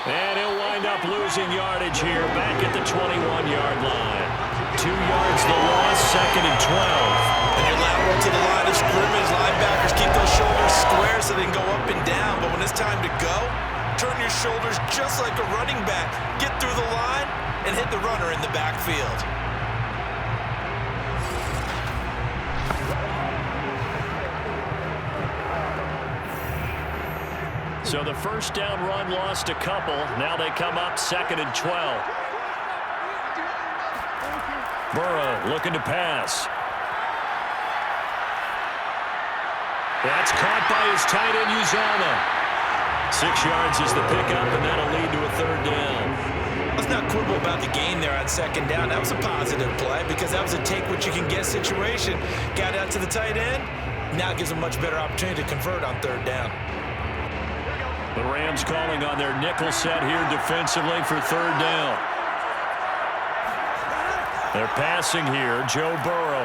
And he'll wind up losing yardage here back at the 21-yard line. 2 yards the loss, 2nd and 12. And you're lateral to the line of scrimmage. Linebackers keep those shoulders square so they can go up and down. But when it's time to go, turn your shoulders just like a running back. Get through the line and hit the runner in the backfield. So the 1st down run lost a couple. Now they come up 2nd and 12. Burrow looking to pass. That's caught by his tight end, Uzama. 6 yards is the pickup, and that'll lead to a 3rd down. Let's not quibble about the gain there on 2nd down. That was a positive play because that was a take-what-you-can-get situation. Got out to the tight end. Now it gives a much better opportunity to convert on 3rd down. The Rams calling on their nickel set here defensively for 3rd down. They're passing here, Joe Burrow.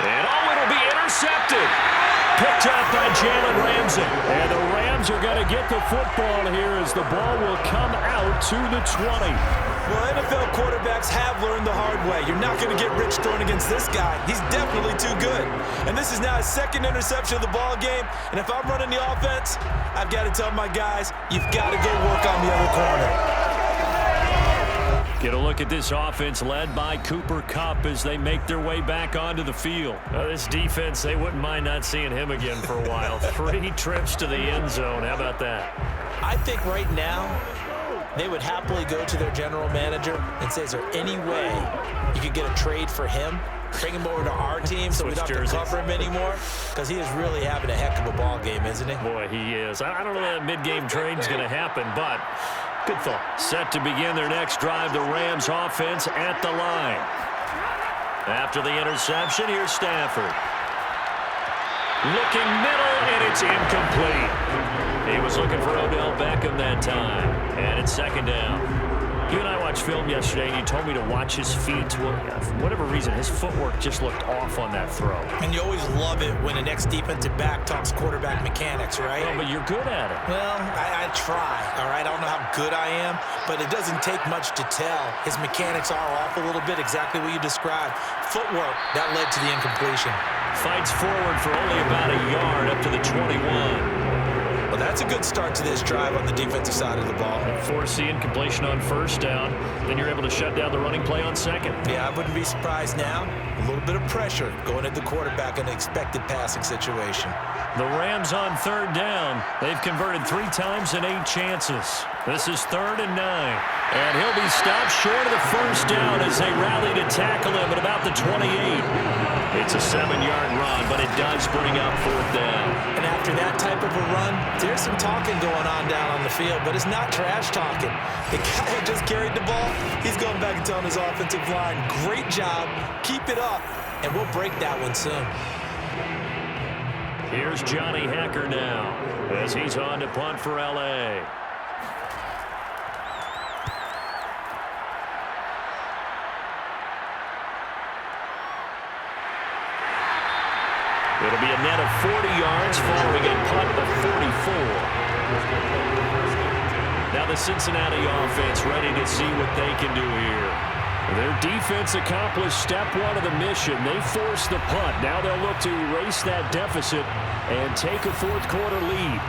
And it'll be intercepted. Picked up by Jalen Ramsey. And the Rams are going to get the football here as the ball will come out to the 20. Well, NFL quarterbacks have learned the hard way. You're not going to get rich throwing against this guy. He's definitely too good. And this is now his 2nd interception of the ball game. And if I'm running the offense, I've got to tell my guys, you've got to go work on the other corner. Get a look at this offense led by Cooper Kupp as they make their way back onto the field. This defense, they wouldn't mind not seeing him again for a while. 3 trips to the end zone. How about that? I think right now they would happily go to their general manager and say, is there any way you could get a trade for him? Bring him over to our team so we don't have to cover him anymore? Because he is really having a heck of a ball game, isn't he? Boy, he is. I don't know that mid-game trade's going to happen, but good thought. Set to begin their next drive, the Rams offense at the line. After the interception, here's Stafford. Looking middle, and it's incomplete. He was looking for Odell Beckham that time, and it's 2nd down. You and I watched film yesterday, and you told me to watch his feet. Well, for whatever reason, his footwork just looked off on that throw. And you always love it when an ex-defensive back talks quarterback mechanics, right? Well, but you're good at it. Well, I try, all right? I don't know how good I am, but it doesn't take much to tell. His mechanics are off a little bit, exactly what you described. Footwork, that led to the incompletion. Fights forward for only about a yard up to the 21. Well, that's a good start to this drive on the defensive side of the ball. Force the incompletion on first down. Then you're able to shut down the running play on second. Yeah, I wouldn't be surprised now. A little bit of pressure going at the quarterback in an expected passing situation. The Rams on third down. They've converted 3 times in 8 chances. This is 3rd and 9. And he'll be stopped short of the first down as they rally to tackle him at about the 28. It's a 7-yard run, but it does bring up 4th down. And after that type of a run, there's some talking going on down on the field, but it's not trash talking. The guy who just carried the ball, he's going back and telling his offensive line, great job, keep it up, and we'll break that one soon. Here's Johnny Hacker now as he's on to punt for L.A. It'll be a net of 40 yards following a punt of 44. Now the Cincinnati offense ready to see what they can do here. Their defense accomplished step 1 of the mission. They forced the punt. Now they'll look to erase that deficit and take a 4th quarter lead.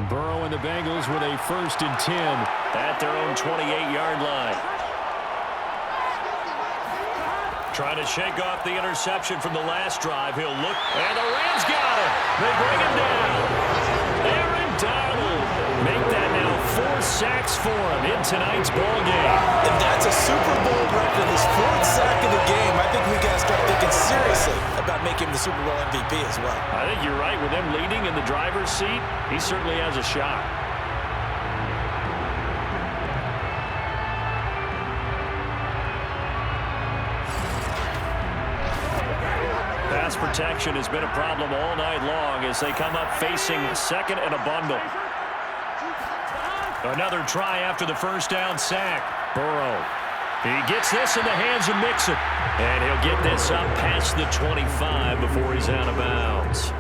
Burrow and the Bengals with a 1st and 10 at their own 28-yard line. Trying to shake off the interception from the last drive. He'll look, and the Rams got him. They bring him down. Aaron Donald make that now 4 sacks for him in tonight's ball game. And that's a Super Bowl record, his 4th sack of the game. I think we got to start thinking seriously about making him the Super Bowl MVP as well. I think you're right. With them leading in the driver's seat, he certainly has a shot. Pass protection has been a problem all night long as they come up facing 2nd and a bundle. Another try after the first down sack. Burrow. He gets this in the hands of Mixon. And he'll get this up past the 25 before he's out of bounds.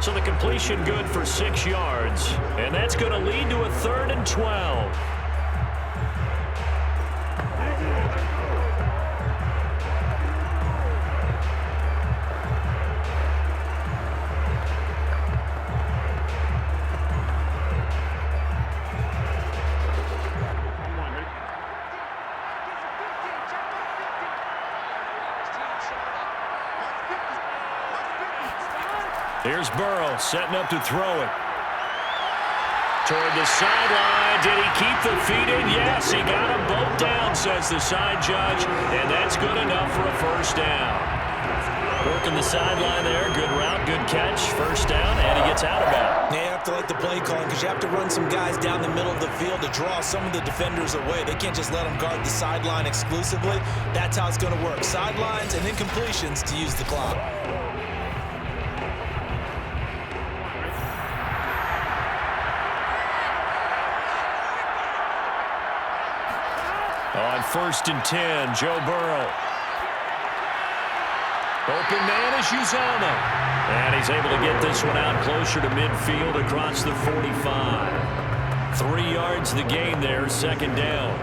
So the completion good for 6 yards. And that's going to lead to a 3rd and 12. Here's Burrow setting up to throw it. Toward the sideline. Did he keep the feet in? Yes, he got them both down, says the side judge. And that's good enough for a 1st down. Working the sideline there. Good route, good catch. 1st down, and he gets out of bounds. Yeah, you have to like the play calling because you have to run some guys down the middle of the field to draw some of the defenders away. They can't just let them guard the sideline exclusively. That's how it's going to work. Sidelines and incompletions to use the clock. On 1st and 10, Joe Burrow. Open man is Uzama. And he's able to get this one out closer to midfield across the 45. 3 yards the gain there, 2nd down.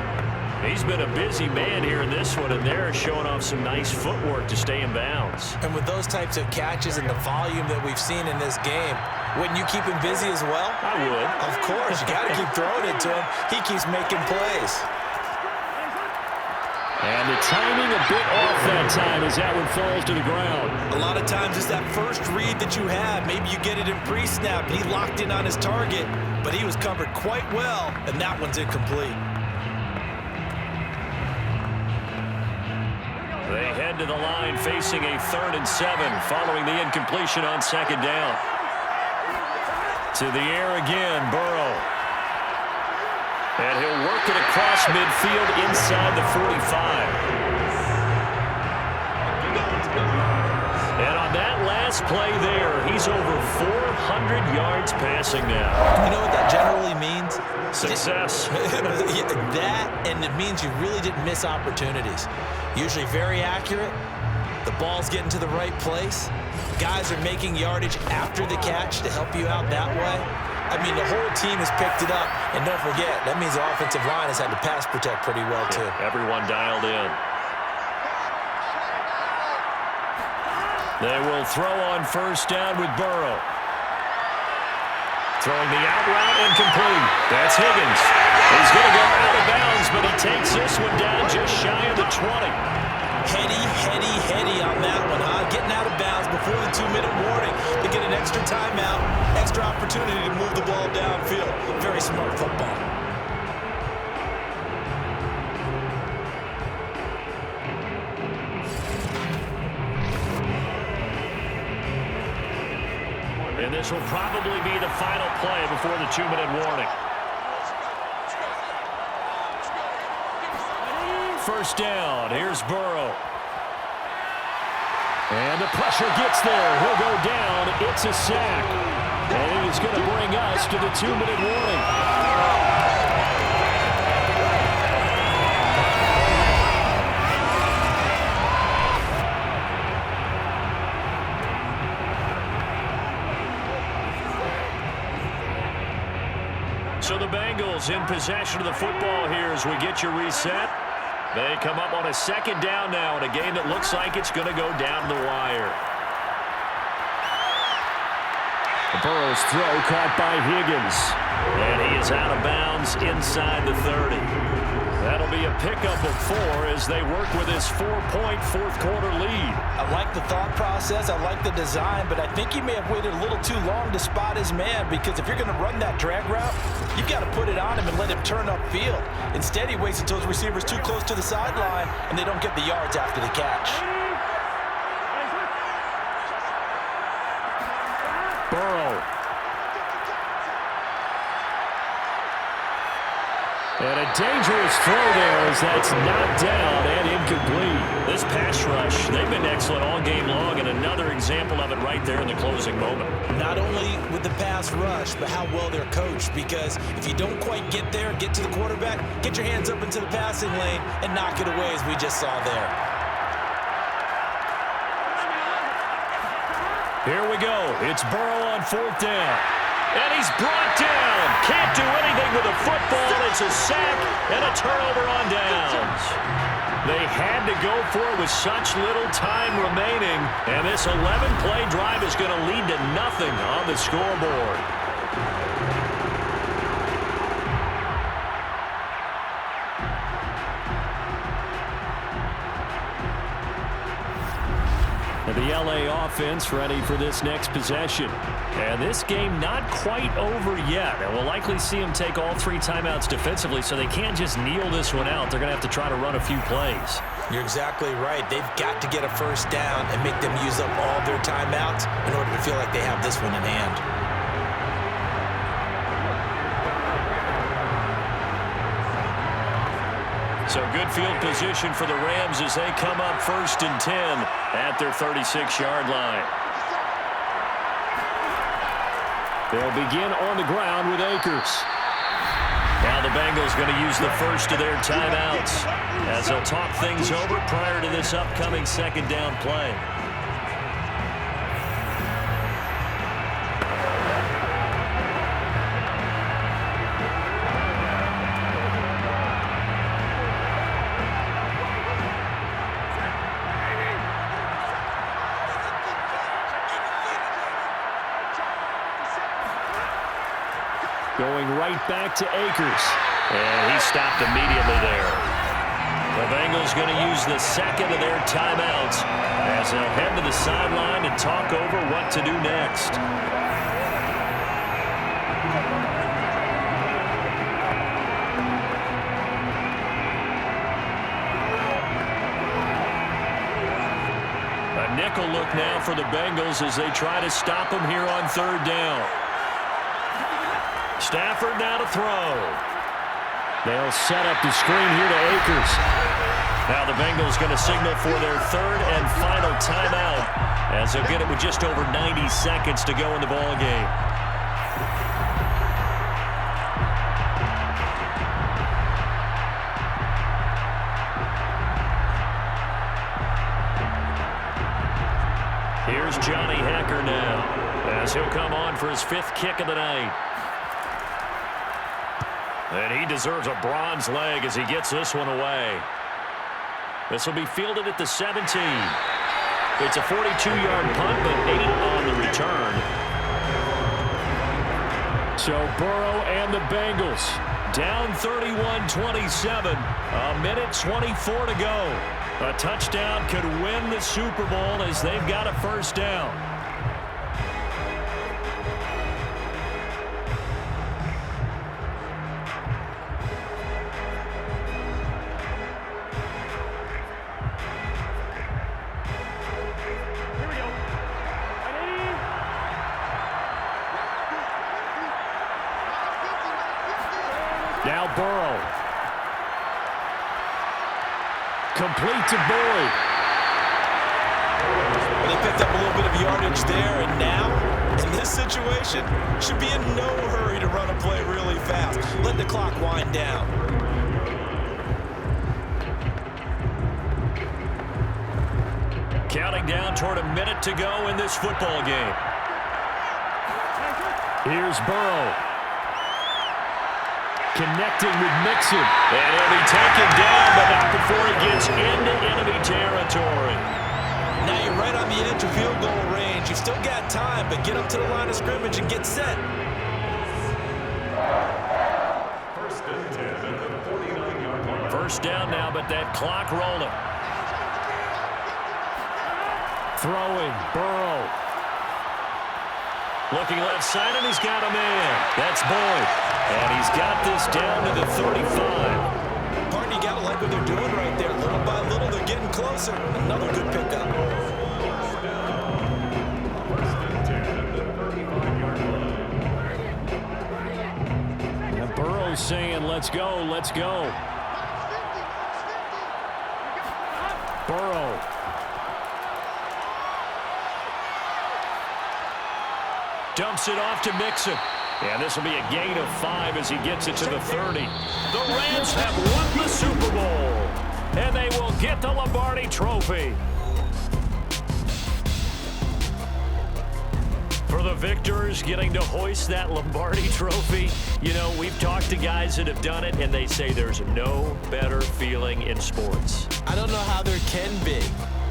He's been a busy man here in this one, and they're showing off some nice footwork to stay in bounds. And with those types of catches and the volume that we've seen in this game, wouldn't you keep him busy as well? I would. Of course. You got to keep throwing it to him. He keeps making plays. And the timing a bit off that time as that one falls to the ground. A lot of times it's that first read that you have. Maybe you get it in pre-snap. He locked in on his target, but he was covered quite well, and that one's incomplete. They head to the line facing a 3rd and 7 following the incompletion on 2nd down. To the air again, Burrow. And he'll work it across midfield inside the 45. And on that last play there, he's over 400 yards passing now. You know what that generally means? Success. That, and it means you really didn't miss opportunities. Usually very accurate. The ball's getting to the right place. Guys are making yardage after the catch to help you out that way. I mean, the whole team has picked it up. And don't forget, that means the offensive line has had to pass protect pretty well, too. Everyone dialed in. They will throw on first down with Burrow. Throwing the out route incomplete. That's Higgins. He's going to go out of bounds, but he takes this one down just shy of the 20. Heady on that one, huh? Getting out of bounds before the 2-minute warning to get an extra timeout, extra opportunity to move the ball downfield. Very smart football. And this will probably be the final play before the 2-minute warning. First down, here's Burrow. And the pressure gets there. He'll go down. It's a sack. And he's going to bring us to the 2-minute warning. So the Bengals in possession of the football here as we get your reset. They come up on a second down now in a game that looks like it's going to go down the wire. Burrow's throw caught by Higgins. And he is out of bounds inside the 30. That'll be a pickup of 4 as they work with his 4-point fourth-quarter lead. I like the thought process. I like the design, but I think he may have waited a little too long to spot his man because if you're going to run that drag route, you've got to put it on him and let him turn upfield. Instead, he waits until his receiver's too close to the sideline and they don't get the yards after the catch. Burrow. And a dangerous throw there as that's knocked down and incomplete. This pass rush, they've been excellent all game long, and another example of it right there in the closing moment. Not only with the pass rush, but how well they're coached, because if you don't quite get there, get to the quarterback, get your hands up into the passing lane and knock it away as we just saw there. Here we go. It's Burrow on fourth down. And he's brought down. Can't do anything with a football. It's a sack and a turnover on downs. They had to go for it with such little time remaining. And this 11-play drive is going to lead to nothing on the scoreboard. The LA offense ready for this next possession. And this game not quite over yet. And we'll likely see them take all 3 timeouts defensively, so they can't just kneel this one out. They're going to have to try to run a few plays. You're exactly right. They've got to get a first down and make them use up all their timeouts in order to feel like they have this one in hand. So good field position for the Rams as they come up 1st and 10 at their 36-yard line. They'll begin on the ground with Akers. Now the Bengals going to use the first of their timeouts as they'll talk things over prior to this upcoming second down play. Going right back to Akers. And he stopped immediately there. The Bengals going to use the second of their timeouts as they'll head to the sideline and talk over what to do next. A nickel look now for the Bengals as they try to stop him here on 3rd down. Stafford now to throw. They'll set up the screen here to Akers. Now the Bengals going to signal for their third and final timeout as they'll get it with just over 90 seconds to go in the ball game. Here's Johnny Hacker now as he'll come on for his 5th kick of the night. And he deserves a bronze leg as he gets this one away. This will be fielded at the 17. It's a 42-yard punt, but 8 on the return. So Burrow and the Bengals down 31-27. A minute 24 to go. A touchdown could win the Super Bowl as they've got a first down. Now Burrow. Complete to Boyd. They picked up a little bit of yardage there, and now, in this situation, should be in no hurry to run a play really fast. Let the clock wind down. Counting down toward a minute to go in this football game. Here's Burrow. Connecting with Mixon. And he'll be taken down, but not before he gets into enemy territory. Now you're right on the edge of field goal range. You've still got time, but get up to the line of scrimmage and get set. First and 10 at the 49-yard line. First down now, but that clock rolling. Throwing, Burrow. Looking left side, and he's got a man. That's Boyd. And he's got this down to the 35. Partner, you got to like what they're doing right there. Little by little, they're getting closer. Another good pickup. First and 10 at the 35-yard line. And Burrow's saying, let's go, let's go. Burrow. Dumps it off to Mixon. And this will be a gain of 5 as he gets it to the 30. The Rams have won the Super Bowl. And they will get the Lombardi Trophy. For the victors getting to hoist that Lombardi Trophy, you know, we've talked to guys that have done it, and they say there's no better feeling in sports. I don't know how there can be.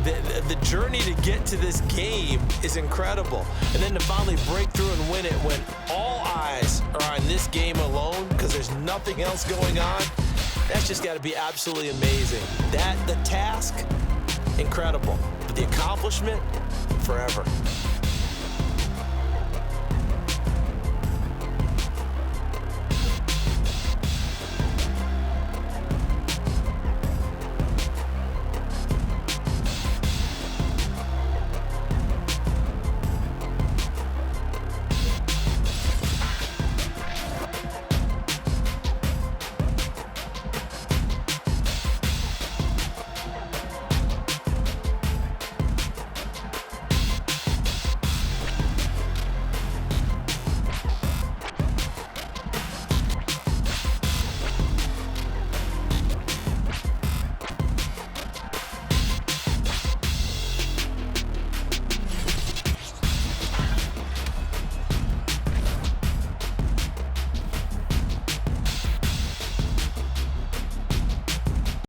The journey to get to this game is incredible. And then to finally break through and win it when all eyes are on this game alone because there's nothing else going on, that's just got to be absolutely amazing. The task, incredible. But the accomplishment, forever.